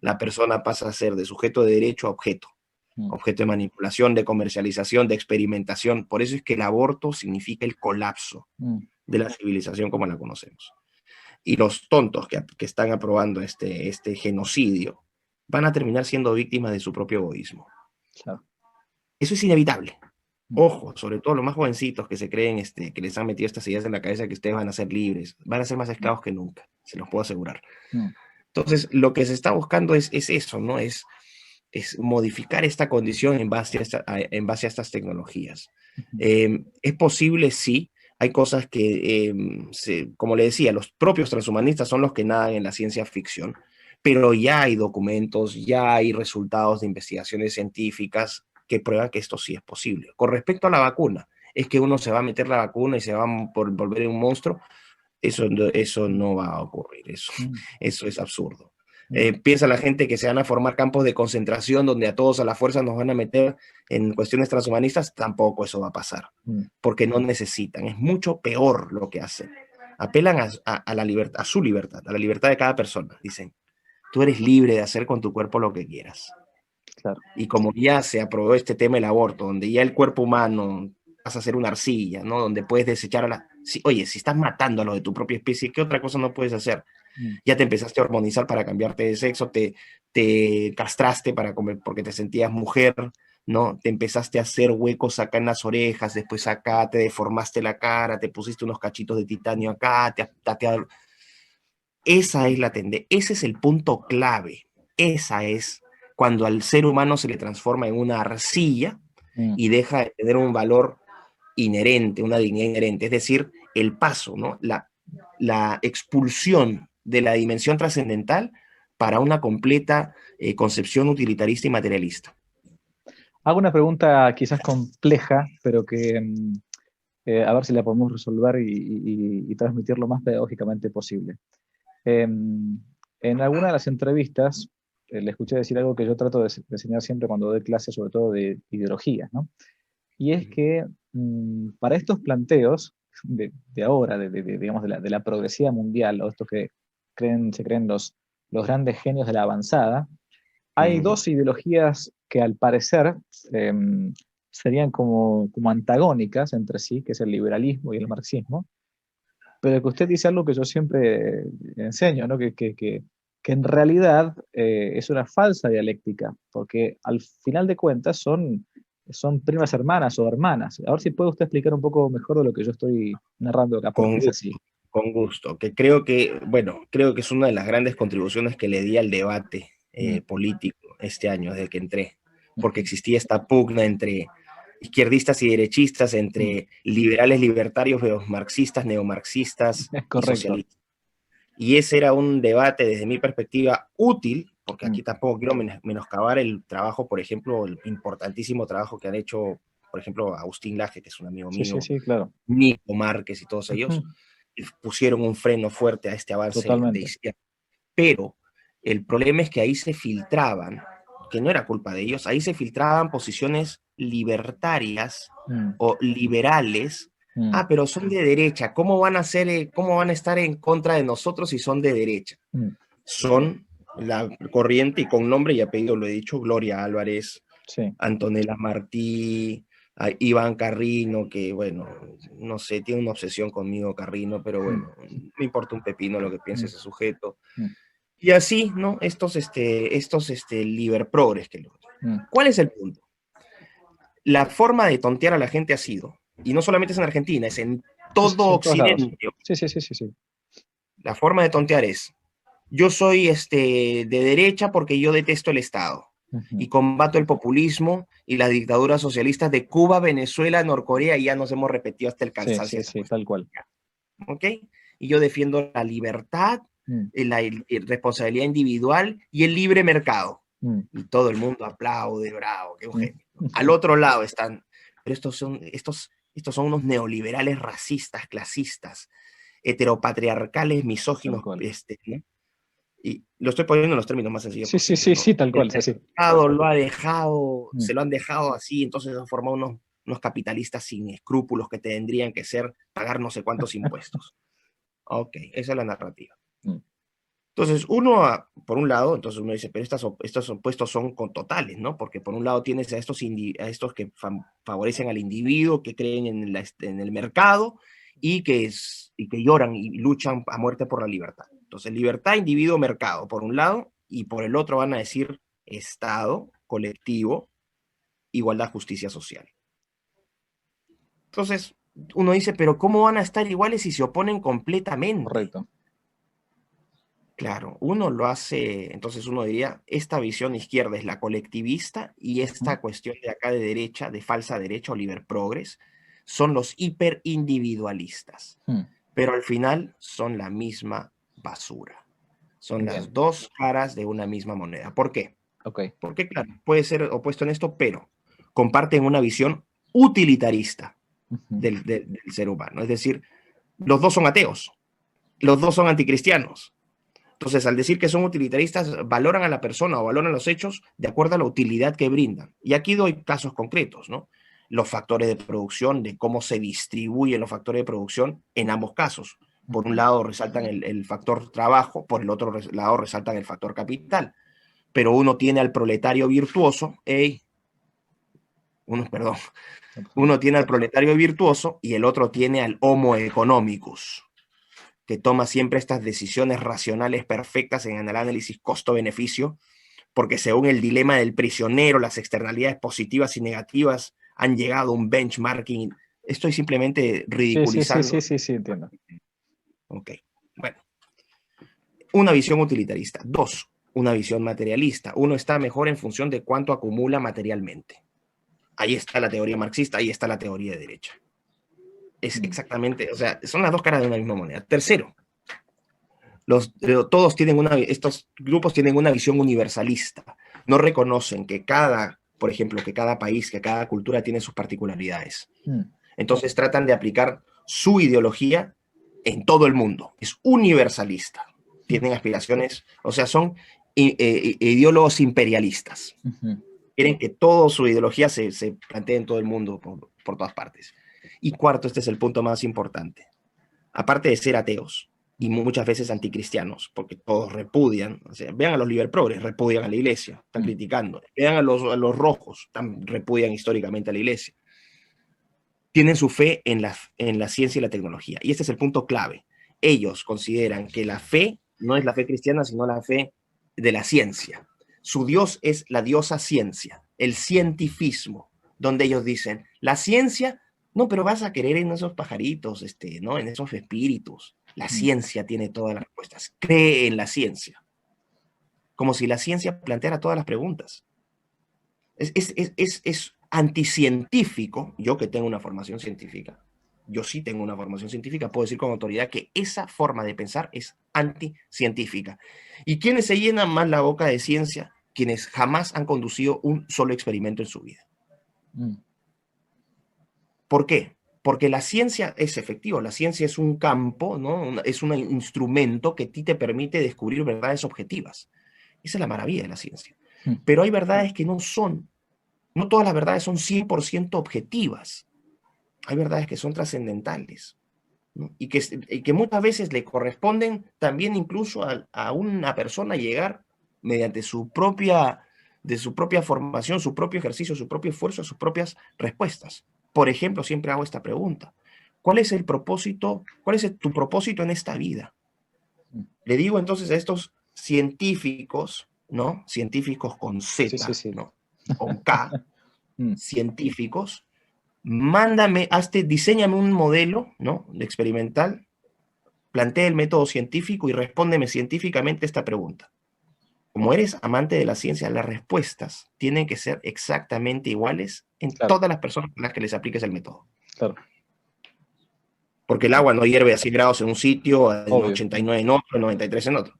la persona pasa a ser de sujeto de derecho a objeto. Objeto de manipulación, de comercialización, de experimentación. Por eso es que el aborto significa el colapso de la civilización como la conocemos. Y los tontos que están aprobando este genocidio van a terminar siendo víctimas de su propio egoísmo. Claro. Eso es inevitable. Ojo, sobre todo los más jovencitos que se creen que les han metido estas ideas en la cabeza que ustedes van a ser libres, van a ser más esclavos que nunca, se los puedo asegurar. Entonces, lo que se está buscando es eso, ¿no? Es modificar esta condición en base a estas tecnologías. ¿Es posible? Sí. Hay cosas que, como le decía, los propios transhumanistas son los que nadan en la ciencia ficción, pero ya hay documentos, ya hay resultados de investigaciones científicas que prueban que esto sí es posible. Con respecto a la vacuna, es que uno se va a meter la vacuna y se va a volver un monstruo. Eso no va a ocurrir, eso es absurdo. Piensa la gente que se van a formar campos de concentración donde a todos a la fuerza nos van a meter en cuestiones transhumanistas, tampoco eso va a pasar, porque no necesitan, es mucho peor lo que hacen. Apelan a la libertad, a su libertad, a la libertad de cada persona. Dicen, tú eres libre de hacer con tu cuerpo lo que quieras. Claro. Y como ya se aprobó este tema del aborto, donde ya el cuerpo humano pasa a ser una arcilla, ¿no? Donde puedes desechar a la... Oye, si estás matando a lo de tu propia especie, ¿qué otra cosa no puedes hacer? Ya te empezaste a hormonizar para cambiarte de sexo, te castraste para comer porque te sentías mujer, ¿no? Te empezaste a hacer huecos acá en las orejas, después acá te deformaste la cara, te pusiste unos cachitos de titanio acá, esa es la tendencia, ese es el punto clave. Esa es cuando al ser humano se le transforma en una arcilla y deja de tener un valor inherente, una dignidad inherente, es decir, el paso, ¿no? La expulsión de la dimensión trascendental para una completa concepción utilitarista y materialista. Hago una pregunta quizás compleja, pero que a ver si la podemos resolver y transmitir lo más pedagógicamente posible. En alguna de las entrevistas le escuché decir algo que yo trato de enseñar siempre cuando doy clases, sobre todo de ideologías, ¿no? Y es que para estos planteos de ahora, digamos, de la progresividad mundial, o estos que se creen los grandes genios de la avanzada, hay dos ideologías que al parecer serían como antagónicas entre sí, que es el liberalismo y el marxismo, pero que usted dice algo que yo siempre enseño, ¿no? Que en realidad es una falsa dialéctica, porque al final de cuentas son primas hermanas o hermanas. A ver si puede usted explicar un poco mejor de lo que yo estoy narrando acá, porque es así. Con gusto, que creo que es una de las grandes contribuciones que le di al debate político este año, desde que entré, porque existía esta pugna entre izquierdistas y derechistas, entre liberales libertarios, marxistas, neomarxistas y socialistas. Y ese era un debate, desde mi perspectiva, útil, porque aquí tampoco quiero menoscabar el trabajo, por ejemplo, el importantísimo trabajo que han hecho, por ejemplo, Agustín Laje, que es un amigo mío, sí, claro. Nico Márquez y todos ellos, pusieron un freno fuerte a este avance de izquierda. Pero el problema es que ahí se filtraban, que no era culpa de ellos, ahí se filtraban posiciones libertarias o liberales. Pero son de derecha, ¿cómo van a estar en contra de nosotros si son de derecha? Son la corriente, y con nombre y apellido lo he dicho, Gloria Álvarez, Antonella Martí, Iván Carrino, que bueno, no sé, tiene una obsesión conmigo Carrino, pero bueno, me importa un pepino lo que piense ese sujeto. Y así, ¿no? Estos liberprogres. ¿Cuál es el punto? la forma de tontear a la gente ha sido, y no solamente es en Argentina, es en todo En todos lados. Occidente. Sí, sí, sí, sí, sí. La forma de tontear es, yo soy de derecha porque yo detesto el Estado y Ujú. combato el populismo y las dictaduras socialistas de Cuba, Venezuela, Norcorea, y ya nos hemos repetido hasta el Sí, cansancio sí, esa sí, cuestión. tal cual. ¿Ok? Y yo defiendo la libertad, Mm, la responsabilidad individual y el libre mercado. mm, Y todo el mundo aplaude, bravo, qué un mm. genio. Al otro lado están, pero estos son unos neoliberales racistas, clasistas, heteropatriarcales, Tal misóginos, cual. ¿no? Y lo estoy poniendo en los términos más sencillos Sí, sí, posibles, sí, ¿no? sí, tal El cual, es así. mercado lo ha dejado, Mm, se lo han dejado así, entonces han formado unos capitalistas sin escrúpulos que tendrían que pagar no sé cuántos impuestos. Ok, esa es la narrativa. mm. Entonces, por un lado, entonces uno dice, pero estos opuestos son con totales, ¿no? Porque por un lado tienes a estos que favorecen al individuo, que creen en el mercado y que lloran y luchan a muerte por la libertad. Entonces, libertad, individuo, mercado, por un lado, y por el otro van a decir Estado, colectivo, igualdad, justicia social. Entonces, uno dice, pero ¿cómo van a estar iguales si se oponen completamente? Correcto. Claro, uno lo hace, entonces uno diría, esta visión izquierda es la colectivista y Mm, esta cuestión de acá de derecha, de falsa derecha, Oliver Progress, son los hiperindividualistas, mm. pero al final son la misma basura. Son Bien, las dos caras de una misma moneda. ¿Por qué? ok. Porque, claro, puede ser opuesto en esto, pero comparten una visión utilitarista Ujú. del ser humano. Es decir, los dos son ateos, los dos son anticristianos. Entonces, al decir que son utilitaristas, valoran a la persona o valoran los hechos de acuerdo a la utilidad que brindan. Y aquí doy casos concretos, ¿no? Los factores de producción, de cómo se distribuyen los factores de producción en ambos casos. Por un Ujú. lado resaltan el factor trabajo, por el otro lado resaltan el factor capital. Pero uno tiene al proletario virtuoso, perdón, No pasa nada. uno tiene al proletario virtuoso y el otro tiene al homo economicus, que toma siempre estas decisiones racionales perfectas en el análisis costo-beneficio, porque según el dilema del prisionero, las externalidades positivas y negativas han llegado a un benchmarking. Estoy simplemente Sí, sí, sí, sí, ridiculizando. sí, sí, entiendo. Ok, bueno, una visión utilitarista. Dos, una visión materialista. Uno está mejor en función de cuánto acumula materialmente. Ahí está la teoría marxista, ahí está la teoría de derecha. Es Mm, exactamente, o sea, son las dos caras de una misma moneda. Tercero, todos tienen estos grupos tienen una visión universalista. No reconocen que por ejemplo, que cada país, que cada cultura tiene sus particularidades. mm, Entonces tratan de aplicar su ideología en todo el mundo. Es universalista. mm, Tienen aspiraciones, o sea, son ideólogos imperialistas. ujú. Quieren que toda su ideología se plantee en todo el mundo, por todas partes. Y cuarto, este es el punto más importante. Aparte de ser ateos y muchas veces anticristianos, porque todos repudian, o sea, vean a los liberprogres, repudian a la iglesia, están Mm, criticando. Vean a los rojos, repudian históricamente a la iglesia. Tienen su fe en la ciencia y la tecnología. Y este es el punto clave. Ellos consideran que la fe no es la fe cristiana, sino la fe de la ciencia. Su Dios es la diosa ciencia, el cientifismo, donde ellos dicen, la ciencia, no, pero vas a querer en esos pajaritos, ¿no? En esos espíritus. La mm. ciencia tiene todas las respuestas. Cree en la ciencia. Como si la ciencia planteara todas las preguntas. Es anticientífico, yo que tengo una formación científica, yo sí tengo una formación científica, puedo decir con autoridad que esa forma de pensar es anticientífica. ¿Y quiénes se llenan más la boca de ciencia? Quienes jamás han conducido un solo experimento en su vida. Mm, ¿Por qué? Porque la ciencia es efectiva, la ciencia es un campo, ¿no? Es un instrumento que a ti te permite descubrir verdades objetivas. Esa es la maravilla de la ciencia. mm. Pero hay verdades que no todas las verdades son 100% objetivas. Hay verdades que son trascendentales, ¿no? Y que muchas veces le corresponden también incluso a una persona llegar mediante de su propia formación, su propio ejercicio, su propio esfuerzo, sus propias respuestas. Por ejemplo, siempre hago esta pregunta. ¿Cuál es el propósito? ¿Cuál es tu propósito en esta vida? Mm. Le digo entonces a estos científicos, ¿no? Científicos con Sí, sí, Z, sí. ¿no? Y con K, científicos, mándame, diséñame un modelo, ¿no?, experimental, plantea el método científico y respóndeme científicamente esta pregunta. Como eres amante de la ciencia, las respuestas tienen que ser exactamente iguales en todas las personas a las que les apliques el método. Claro. Porque el agua no hierve a 100 grados en un sitio, a 89 en otro, 93 en otro.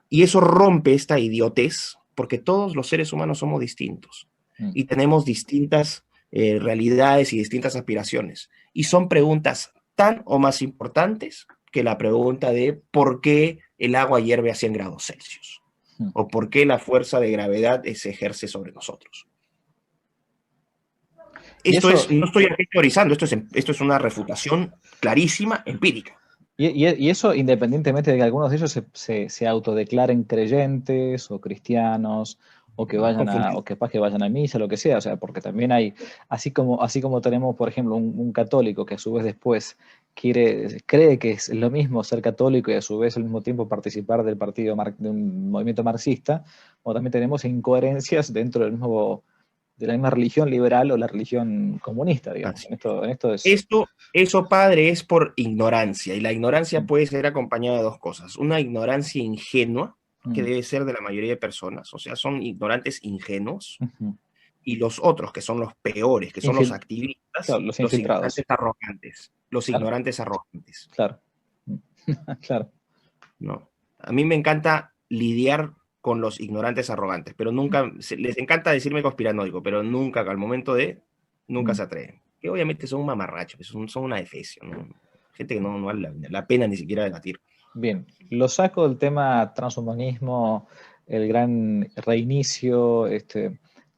Y eso rompe esta idiotez, porque todos los seres humanos somos distintos y tenemos distintas realidades y distintas aspiraciones. Y son preguntas tan o más importantes que la pregunta de por qué el agua hierve a 100 grados Celsius o por qué la fuerza de gravedad se ejerce sobre nosotros. Esto es, no estoy aquí teorizando, esto es una refutación clarísima, empírica. Y eso independientemente de que algunos de ellos se autodeclaren creyentes o cristianos, o que vayan o que vayan a misa, lo que sea, o sea, porque también hay, así como tenemos, por ejemplo, un católico que a su vez después cree que es lo mismo ser católico y a su vez al mismo tiempo participar de un movimiento marxista, o también tenemos incoherencias dentro de la misma religión liberal o la religión comunista, digamos. Eso, padre, es por ignorancia, y la ignorancia puede ser acompañada de dos cosas. Una ignorancia ingenua, que debe ser de la mayoría de personas, o sea, son ignorantes ingenuos, y los otros, que son los peores, que son los activistas, claro, los infiltrados. Los ignorantes arrogantes. Claro. Claro. No. A mí me encanta lidiar con los ignorantes arrogantes, pero nunca, les encanta decirme conspiranoico, pero nunca, al momento de, nunca se atreven. Que obviamente son un mamarracho, son una defecio, ¿no? Gente que no vale la pena ni siquiera debatir. Bien, lo saco del tema transhumanismo, el gran reinicio,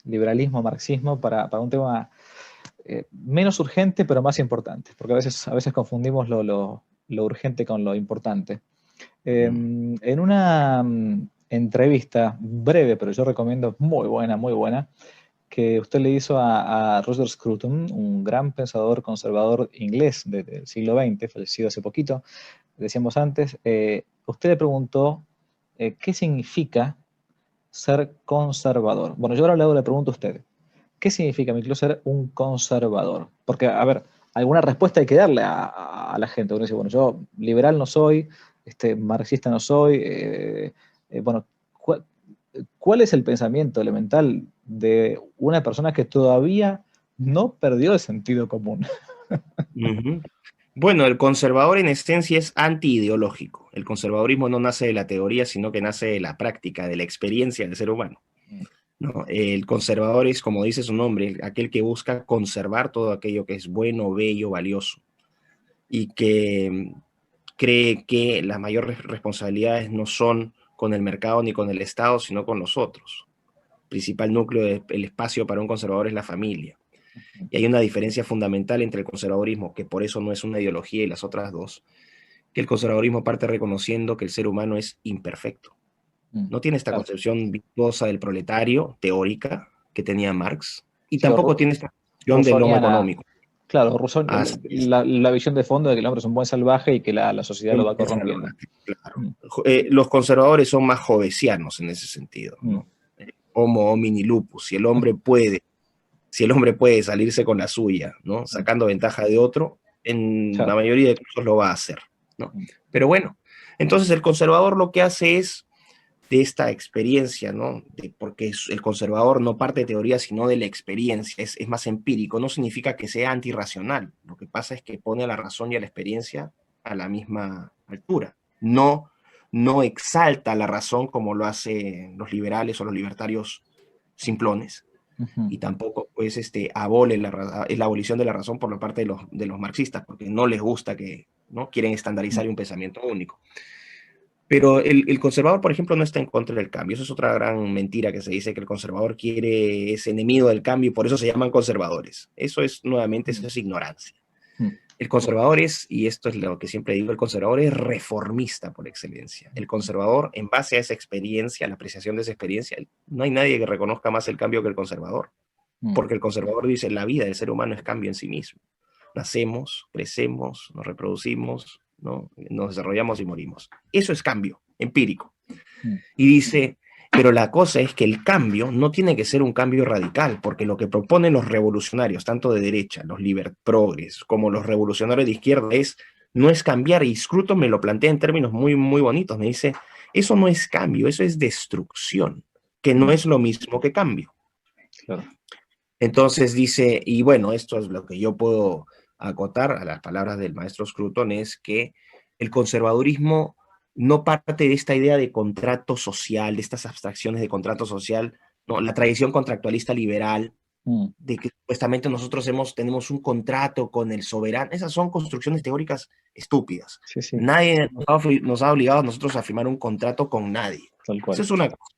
liberalismo, marxismo, para un tema menos urgente, pero más importante, porque a veces confundimos lo urgente con lo importante. En una entrevista breve, pero yo recomiendo muy buena, que usted le hizo a Roger Scruton, un gran pensador conservador inglés del siglo XX, fallecido hace poquito, decíamos antes, usted le preguntó qué significa ser conservador. Bueno, yo ahora le pregunto a usted, ¿qué significa, Miklos, ser un conservador? Porque, a ver, alguna respuesta hay que darle a la gente. Uno dice, bueno, yo liberal no soy, marxista no soy. Bueno, ¿cuál es el pensamiento elemental de una persona que todavía no perdió el sentido común? Bueno, el conservador en esencia es antiideológico. El conservadurismo no nace de la teoría, sino que nace de la práctica, de la experiencia del ser humano. ¿No? El conservador es, como dice su nombre, aquel que busca conservar todo aquello que es bueno, bello, valioso, y que cree que las mayores responsabilidades no son con el mercado ni con el Estado, sino con nosotros. El principal núcleo del espacio para un conservador es la familia. Y hay una diferencia fundamental entre el conservadurismo, que por eso no es una ideología, y las otras dos, que el conservadurismo parte reconociendo que el ser humano es imperfecto. No tiene esta concepción virtuosa del proletario, teórica, que tenía Marx, y tampoco tiene esta concepción del homo económico. Claro, Rousseau, la visión de fondo de que el hombre es un buen salvaje y que la sociedad lo va corrompiendo. Claro. Los conservadores son más jovesianos en ese sentido, ¿no? Homo homini lupus, si el hombre puede salirse con la suya, ¿no? Sacando ventaja de otro, en la mayoría de casos lo va a hacer, ¿no? Pero bueno, entonces el conservador lo que hace es de esta experiencia, ¿no? Porque el conservador no parte de teoría, sino de la experiencia, es más empírico, no significa que sea antirracional, lo que pasa es que pone a la razón y a la experiencia a la misma altura, no exalta la razón como lo hacen los liberales o los libertarios simplones, y tampoco pues abole la abolición de la razón por la parte de los marxistas, porque no les gusta que, ¿no? Quieren estandarizar un pensamiento único. Pero el conservador, por ejemplo, no está en contra del cambio. Eso es otra gran mentira que se dice, que el conservador es enemigo del cambio y por eso se llaman conservadores. Eso es ignorancia. El conservador y esto es lo que siempre digo, el conservador es reformista por excelencia. El conservador, en base a esa experiencia, a la apreciación de esa experiencia, no hay nadie que reconozca más el cambio que el conservador. Porque el conservador dice, la vida del ser humano es cambio en sí mismo. Nacemos, crecemos, nos reproducimos, ¿no? Nos desarrollamos y morimos. Eso es cambio empírico. Y dice, Pero la cosa es que el cambio no tiene que ser un cambio radical, porque lo que proponen los revolucionarios, tanto de derecha, los liberprogres, como los revolucionarios de izquierda, no es cambiar. Y Scruton me lo plantea en términos muy, muy bonitos. Me dice, eso no es cambio, eso es destrucción, que no es lo mismo que cambio. Claro. Entonces dice, y bueno, esto es lo que yo puedo acotar a las palabras del maestro Scruton, es que el conservadurismo no parte de esta idea de contrato social, de estas abstracciones de contrato social, no, la tradición contractualista liberal, de que supuestamente nosotros tenemos un contrato con el soberano. Esas son construcciones teóricas estúpidas. Sí, sí. Nadie nos ha obligado a nosotros a firmar un contrato con nadie. Tal cual. Eso es una cosa.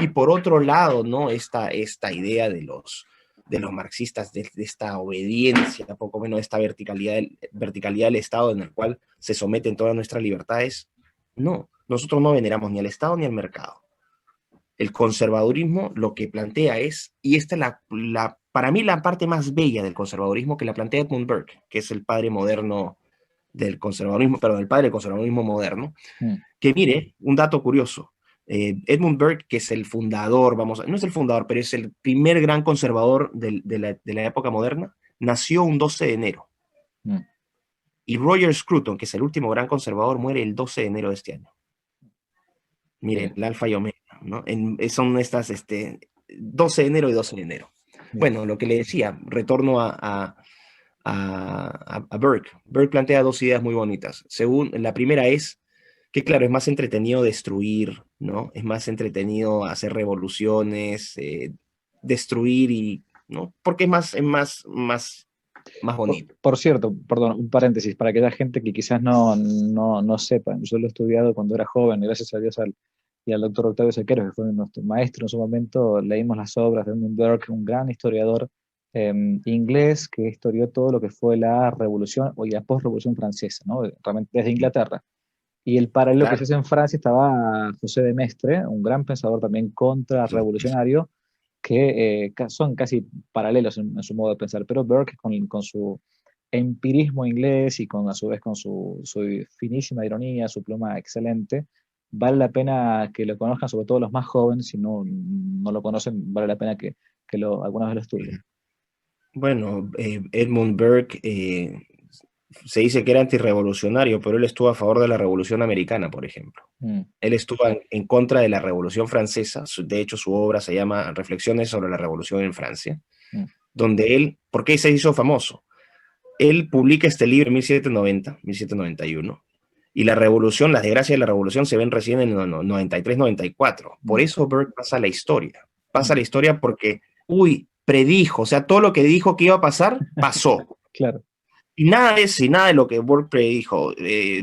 Y por otro lado, ¿no? Esta idea de los marxistas, de esta obediencia, poco menos de esta verticalidad del Estado en el cual se someten todas nuestras libertades. No, nosotros no veneramos ni al Estado ni al mercado. El conservadurismo lo que plantea es, y esta es para mí la parte más bella del conservadurismo, que la plantea Edmund Burke, que es el padre moderno del conservadurismo, perdón, el padre del conservadurismo moderno, que mire, un dato curioso, Edmund Burke, que es el fundador, no es el fundador, pero es el primer gran conservador de la época moderna, nació un 12 de enero. Y Roger Scruton, que es el último gran conservador, muere el 12 de enero de este año. Miren, el alfa y omega, ¿no? Son estas 12 de enero y 12 de enero. Bueno, lo que le decía, retorno a Burke. Burke plantea dos ideas muy bonitas. La primera es que, claro, es más entretenido destruir, ¿no? Es más entretenido hacer revoluciones, destruir, ¿no? Porque es más bonito. Por cierto, perdón, un paréntesis, para aquella gente que quizás no sepa, yo lo he estudiado cuando era joven, gracias a Dios y al doctor Octavio Sequeros, que fue nuestro maestro en su momento, leímos las obras de Edmund Burke, un gran historiador inglés que historió todo lo que fue la revolución y la post-revolución francesa, ¿no? Realmente desde Inglaterra. Y el paralelo que se hace en Francia estaba José de Maistre, un gran pensador también contrarrevolucionario, que son casi paralelos en su modo de pensar, pero Burke con su empirismo inglés y a su vez con su finísima ironía, su pluma excelente, vale la pena que lo conozcan, sobre todo los más jóvenes, si no lo conocen, vale la pena que alguna vez lo estudien. Bueno, Edmund Burke se dice que era antirrevolucionario, pero él estuvo a favor de la Revolución Americana, por ejemplo. Él estuvo en contra de la Revolución Francesa. De hecho, su obra se llama Reflexiones sobre la Revolución en Francia, donde ¿por qué se hizo famoso? Él publica este libro en 1790, 1791, y la revolución, las desgracias de la revolución se ven recién en el 93, 94. Por eso Burke pasa a la historia. Pasa a la historia porque, predijo, o sea, todo lo que dijo que iba a pasar, pasó. Claro. Y nada de lo que Burke predijo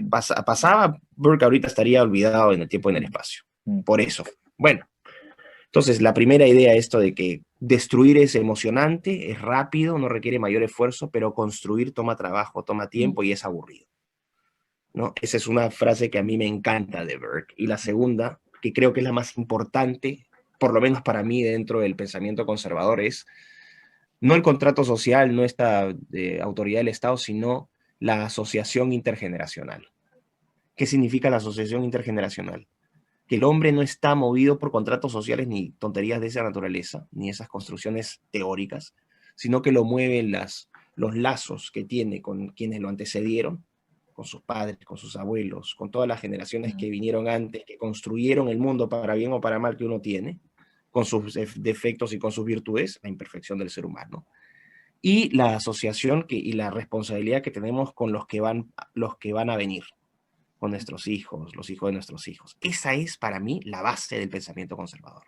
pasaba, Burke ahorita estaría olvidado en el tiempo y en el espacio. Por eso. Bueno, entonces la primera idea, esto de que destruir es emocionante, es rápido, no requiere mayor esfuerzo, pero construir toma trabajo, toma tiempo y es aburrido, ¿no? Esa es una frase que a mí me encanta de Burke. Y la segunda, que creo que es la más importante, por lo menos para mí dentro del pensamiento conservador, es no el contrato social, no esta autoridad del Estado, sino la asociación intergeneracional. ¿Qué significa la asociación intergeneracional? Que el hombre no está movido por contratos sociales ni tonterías de esa naturaleza, ni esas construcciones teóricas, sino que lo mueven los lazos que tiene con quienes lo antecedieron, con sus padres, con sus abuelos, con todas las generaciones que vinieron antes, que construyeron el mundo para bien o para mal que uno tiene, con sus defectos y con sus virtudes, la imperfección del ser humano, y la asociación y la responsabilidad que tenemos con los que van a venir, con nuestros hijos, los hijos de nuestros hijos. Esa es para mí la base del pensamiento conservador.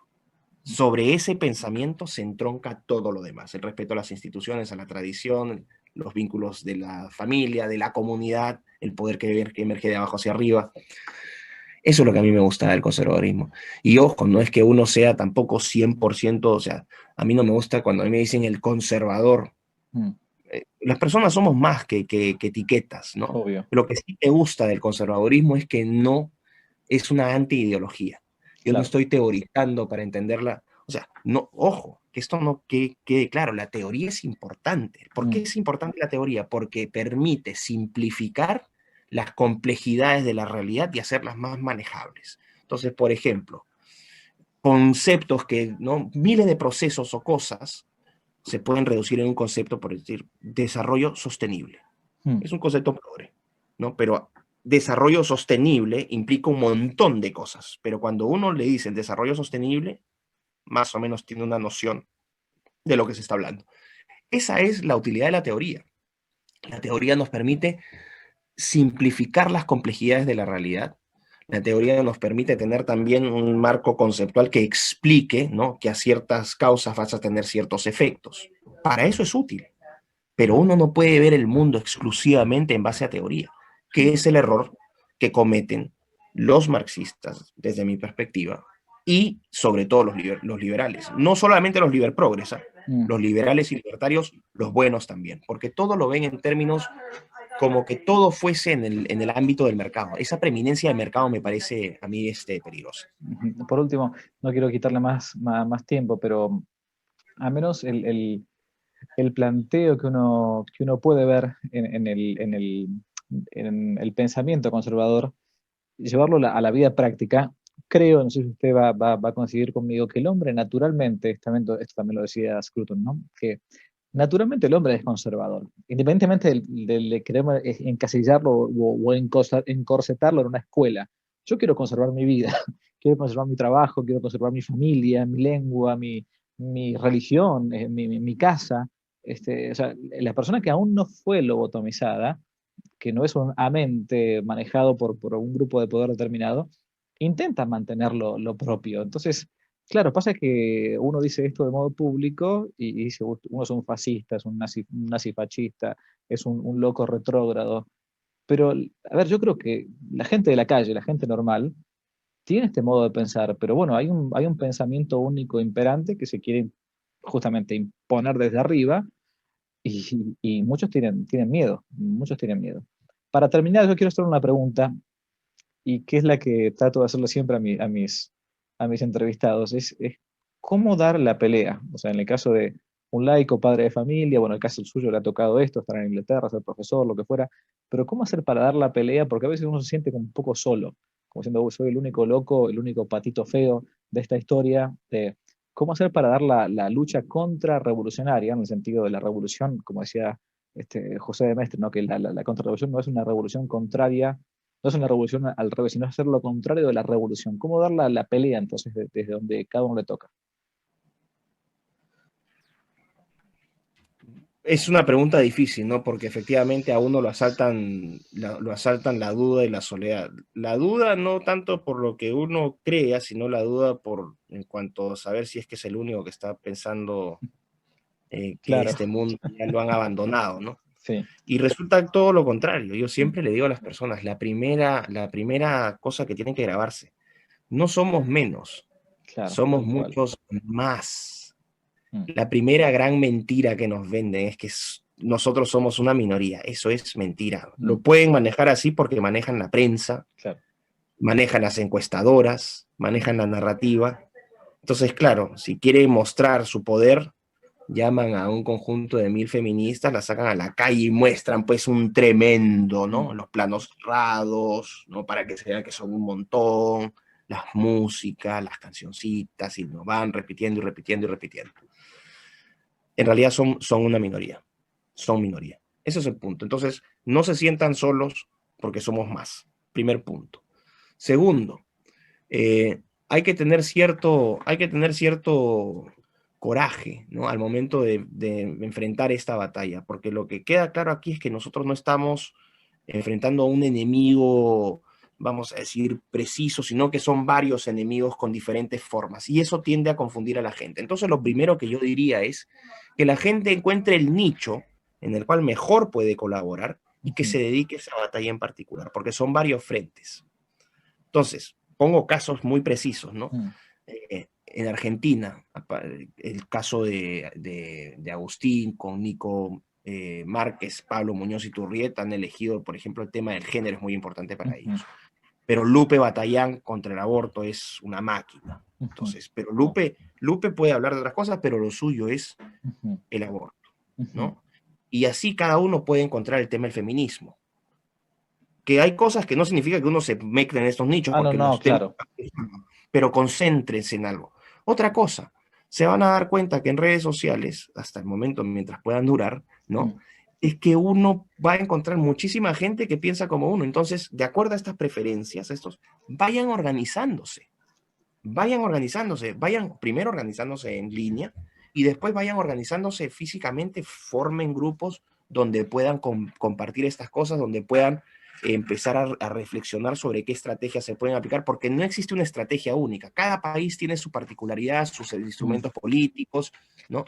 Sobre ese pensamiento se entronca todo lo demás, el respeto a las instituciones, a la tradición, los vínculos de la familia, de la comunidad, el poder que emerge de abajo hacia arriba. Eso es lo que a mí me gusta del conservadurismo. Y ojo, no es que uno sea tampoco 100%, o sea, a mí no me gusta cuando a mí me dicen el conservador. Las personas somos más que etiquetas, ¿no? Obvio. Lo que sí me gusta del conservadurismo es que no es una anti-ideología. Yo no estoy teorizando para entenderla. O sea, no, ojo, que esto no quede claro, la teoría es importante. ¿Por qué es importante la teoría? Porque permite simplificar las complejidades de la realidad y hacerlas más manejables. Entonces, por ejemplo, conceptos que, ¿no? Miles de procesos o cosas se pueden reducir en un concepto, por decir, desarrollo sostenible. Es un concepto pobre, ¿no? Pero desarrollo sostenible implica un montón de cosas, pero cuando uno le dice el desarrollo sostenible, más o menos tiene una noción de lo que se está hablando. Esa es la utilidad de la teoría. La teoría nos permite simplificar las complejidades de la realidad. La teoría nos permite tener también un marco conceptual que explique, ¿no?, que a ciertas causas vas a tener ciertos efectos. Para eso es útil. Pero uno no puede ver el mundo exclusivamente en base a teoría, que es el error que cometen los marxistas, desde mi perspectiva, y sobre todo los liberales. No solamente los liberprogres, los liberales y libertarios, los buenos también, porque todo lo ven en términos como que todo fuese en el ámbito del mercado. Esa preeminencia del mercado me parece a mí peligrosa. Por último, no quiero quitarle más tiempo, pero al menos el planteo que uno puede ver en el pensamiento conservador, llevarlo a la vida práctica, creo, no sé si usted va a coincidir conmigo, que el hombre naturalmente, esto también lo decía Scruton, ¿no?, que naturalmente el hombre es conservador, independientemente de querer encasillarlo o encorsetarlo en una escuela. Yo quiero conservar mi vida, quiero conservar mi trabajo, quiero conservar mi familia, mi lengua, mi religión, mi casa. O sea, la persona que aún no fue lobotomizada, que no es un amente manejado por un grupo de poder determinado, intenta mantener lo propio. Entonces, claro, pasa que uno dice esto de modo público y dice, uno es un fascista, es un nazifascista, es un loco retrógrado. Pero, a ver, yo creo que la gente de la calle, la gente normal, tiene este modo de pensar, pero bueno, hay un pensamiento único imperante que se quiere justamente imponer desde arriba y muchos tienen miedo, muchos tienen miedo. Para terminar, yo quiero hacer una pregunta, y que es la que trato de hacerle siempre a mis entrevistados, es cómo dar la pelea. O sea, en el caso de un laico, padre de familia, bueno, en el caso suyo le ha tocado esto, estar en Inglaterra, ser profesor, lo que fuera, pero ¿cómo hacer para dar la pelea? Porque a veces uno se siente como un poco solo, como diciendo, "Uy, soy el único loco, el único patito feo de esta historia". ¿Cómo hacer para dar la lucha contrarrevolucionaria, en el sentido de la revolución, como decía José de Mestre, ¿no?, que la contrarrevolución no es una revolución contraria, no es una revolución al revés, sino hacer lo contrario de la revolución? ¿Cómo dar la pelea entonces desde donde cada uno le toca? Es una pregunta difícil, ¿no? Porque efectivamente a uno lo asaltan la duda y la soledad. La duda no tanto por lo que uno crea, sino la duda en cuanto a saber si es que es el único que está pensando que Claro, este mundo ya lo han abandonado, ¿no? sí, Y resulta todo lo contrario. Yo siempre le digo a las personas, la primera cosa que tienen que grabarse, no somos menos, claro, somos tal cual. muchos más. Mm, La primera gran mentira que nos venden es que nosotros somos una minoría. Eso es mentira. mm, Lo pueden manejar así porque manejan la prensa, claro. manejan las encuestadoras, manejan la narrativa. Entonces, claro, si quieren mostrar su poder, llaman a un conjunto de 1000 feministas, las sacan a la calle y muestran pues un tremendo, Mm, ¿no? Los planos cerrados, ¿no? Para que se vean que son un montón, las músicas, las cancioncitas, y nos van repitiendo y repitiendo y repitiendo. En realidad son una minoría, son minoría. Ese es el punto. Entonces, no se sientan solos porque somos más. Primer punto. Segundo, hay que tener cierto coraje, ¿no?, al momento de enfrentar esta batalla, porque lo que queda claro aquí es que nosotros no estamos enfrentando a un enemigo, vamos a decir, preciso, sino que son varios enemigos con diferentes formas, y eso tiende a confundir a la gente. Entonces, lo primero que yo diría es que la gente encuentre el nicho en el cual mejor puede colaborar y que ujú, se dedique a esa batalla en particular, porque son varios frentes. Entonces, pongo casos muy precisos, ¿no? mm, En Argentina, el caso de Agustín con Nico Márquez, Pablo Muñoz y Turrieta han elegido, por ejemplo, el tema del género es muy importante para ujú, ellos. Pero Lupe Batallán contra el aborto es una máquina. ujú, Entonces, pero Lupe puede hablar de otras cosas, pero lo suyo es ujú, el aborto, ujú. ¿no? Y así cada uno puede encontrar el tema del feminismo. Que hay cosas que no significa que uno se mezcle en estos nichos, Ah, no, porque no, los temas, claro. pero concéntrense en algo. Otra cosa, se van a dar cuenta que en redes sociales, hasta el momento, mientras puedan durar, ¿no? Es que uno va a encontrar muchísima gente que piensa como uno. Entonces, de acuerdo a estas preferencias, vayan organizándose, vayan primero organizándose en línea y después vayan organizándose físicamente, formen grupos donde puedan compartir estas cosas, donde puedan empezar a reflexionar sobre qué estrategias se pueden aplicar, porque no existe una estrategia única. Cada país tiene su particularidad, sus instrumentos políticos, ¿no?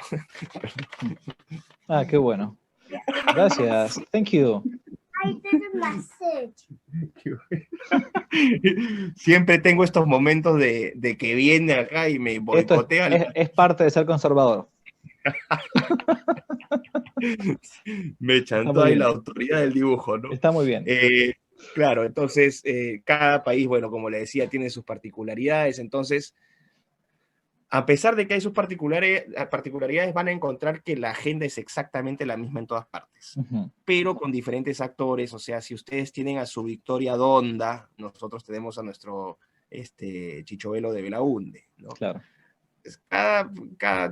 Ah, qué bueno. Gracias. Thank you. I did a message. Siempre tengo estos momentos de que viene acá y me Esto boicotea. es parte de ser conservador. Me chantó ahí la autoridad del dibujo, ¿no? Está muy bien. Claro, entonces cada país, bueno, como le decía, tiene sus particularidades. Entonces, a pesar de que hay sus particularidades, van a encontrar que la agenda es exactamente la misma en todas partes, pero con diferentes actores. O sea, si ustedes tienen a su Victoria Donda, nosotros tenemos a nuestro Chichovelo de Belaunde, ¿no? Claro.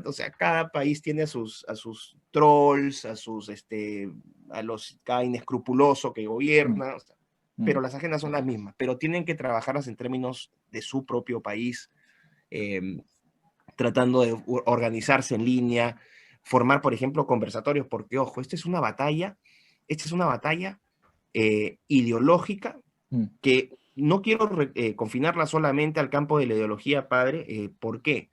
O sea, cada país tiene a sus trolls, cada inescrupuloso que gobierna, o sea, pero las agendas son las mismas, pero tienen que trabajarlas en términos de su propio país, tratando de organizarse en línea, formar, por ejemplo, conversatorios, porque, ojo, esta es una batalla ideológica que no quiero confinarla solamente al campo de la ideología, padre. ¿Por qué?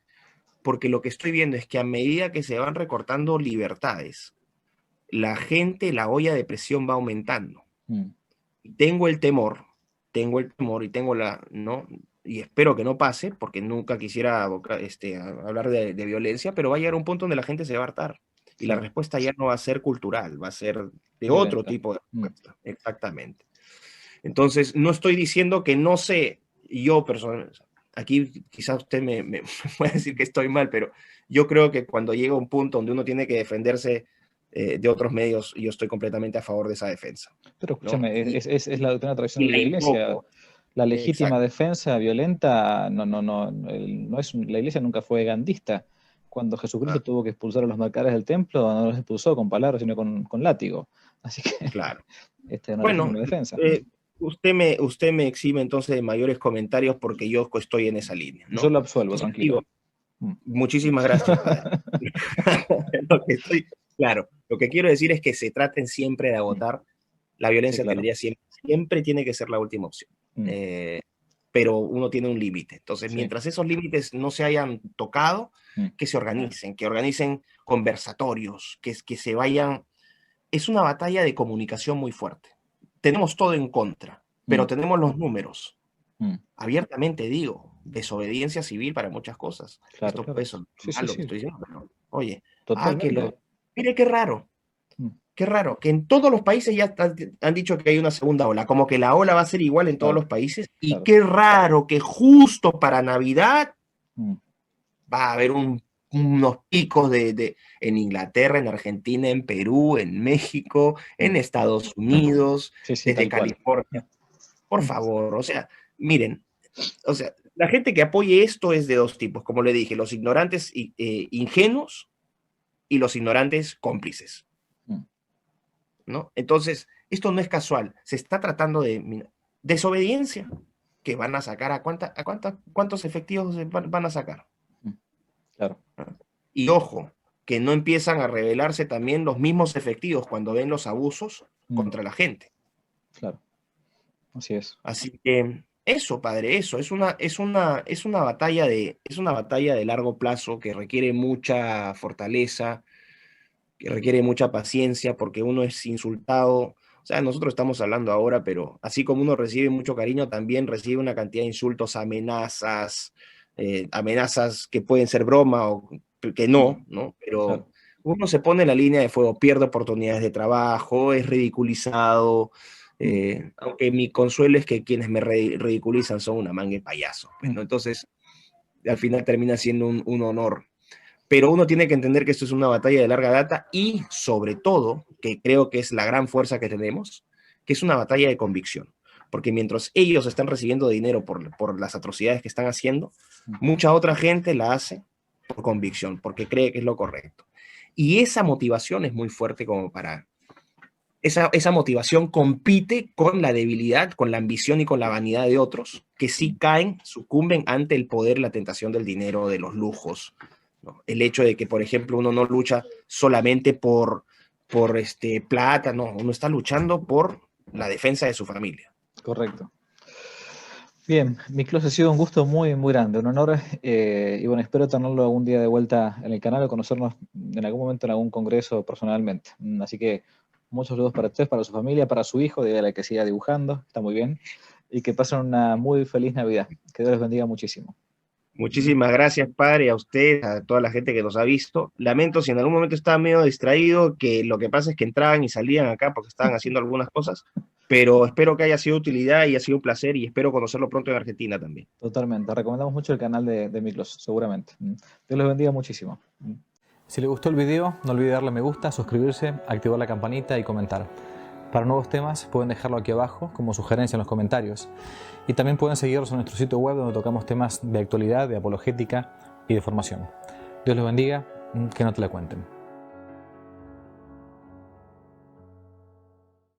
Porque lo que estoy viendo es que a medida que se van recortando libertades, la olla de presión va aumentando. Tengo el temor y tengo ¿no? Y espero que no pase, porque nunca quisiera hablar de violencia, pero va a llegar un punto donde la gente se va a hartar. Y la respuesta ya no va a ser cultural, va a ser de violenta. Otro tipo de respuesta. Exactamente. Entonces, no estoy diciendo que no sé, yo personalmente, aquí quizás usted me puede decir que estoy mal, pero yo creo que cuando llega un punto donde uno tiene que defenderse de otros medios, yo estoy completamente a favor de esa defensa. Pero escúchame, ¿no? es una tradición de la Iglesia. La legítima defensa violenta no es la Iglesia nunca fue gandista. Cuando Jesucristo tuvo que expulsar a los mercaderes del templo, no los expulsó con palabras, sino con látigo. Así que claro. Es una legítima defensa. Usted me exime entonces de mayores comentarios porque yo estoy en esa línea, ¿no? Yo lo absuelvo, tranquilo. Muchísimas gracias, padre. Claro, lo que quiero decir es que se traten siempre de agotar. La violencia tendría siempre tiene que ser la última opción. Pero uno tiene un límite. Entonces, mientras esos límites no se hayan tocado, que se organicen conversatorios, que se vayan. Es una batalla de comunicación muy fuerte. Tenemos todo en contra, pero tenemos los números. Abiertamente digo, desobediencia civil para muchas cosas. Esto es malo que estoy diciendo, pero, oye, mire qué raro. Qué raro, que en todos los países ya han dicho que hay una segunda ola, como que la ola va a ser igual en todos los países, y qué raro que justo para Navidad va a haber unos picos en Inglaterra, en Argentina, en Perú, en México, en Estados Unidos, desde California. Por favor, o sea, miren, o sea, la gente que apoye esto es de dos tipos, como le dije, los ignorantes ingenuos y los ignorantes cómplices, ¿no? Entonces, esto no es casual, se está tratando de desobediencia, que van a sacar ¿cuántos efectivos van a sacar? Claro. Y ojo, que no empiezan a revelarse también los mismos efectivos cuando ven los abusos contra la gente. Claro. Así es. Así que eso, padre, eso es una batalla de largo plazo que requiere mucha fortaleza, que requiere mucha paciencia, porque uno es insultado. O sea, nosotros estamos hablando ahora, pero así como uno recibe mucho cariño, también recibe una cantidad de insultos, amenazas que pueden ser broma o que no, pero uno se pone en la línea de fuego, pierde oportunidades de trabajo, es ridiculizado. Aunque mi consuelo es que quienes me ridiculizan son una manga de payasos, ¿no? Entonces, al final termina siendo un honor. Pero uno tiene que entender que esto es una batalla de larga data y, sobre todo, que creo que es la gran fuerza que tenemos, que es una batalla de convicción. porque mientras ellos están recibiendo dinero por las atrocidades que están haciendo, mucha otra gente la hace por convicción, porque cree que es lo correcto. Y esa motivación es muy fuerte como para... Esa motivación compite con la debilidad, con la ambición y con la vanidad de otros, que sí caen, sucumben ante el poder, la tentación del dinero, de los lujos, ¿no? El hecho de que, por ejemplo, uno no lucha solamente por plata, no, uno está luchando por la defensa de su familia. Correcto. Bien, Miklos, ha sido un gusto muy, muy grande, un honor, y bueno, espero tenerlo algún día de vuelta en el canal o conocernos en algún momento en algún congreso personalmente. Así que muchos saludos para ustedes, para su familia, para su hijo, de la que siga dibujando, está muy bien, y que pasen una muy feliz Navidad. Que Dios les bendiga muchísimo. Muchísimas gracias, padre, a usted, a toda la gente que nos ha visto. Lamento si en algún momento estaba medio distraído, que lo que pasa es que entraban y salían acá porque estaban haciendo algunas cosas, pero espero que haya sido de utilidad y ha sido un placer y espero conocerlo pronto en Argentina también. Totalmente, recomendamos mucho el canal de Miklos, seguramente. Dios les bendiga muchísimo. Si les gustó el video, no olviden darle me gusta, suscribirse, activar la campanita y comentar. Para nuevos temas pueden dejarlo aquí abajo como sugerencia en los comentarios. Y también pueden seguirnos en nuestro sitio web donde tocamos temas de actualidad, de apologética y de formación. Dios los bendiga, que no te la cuenten.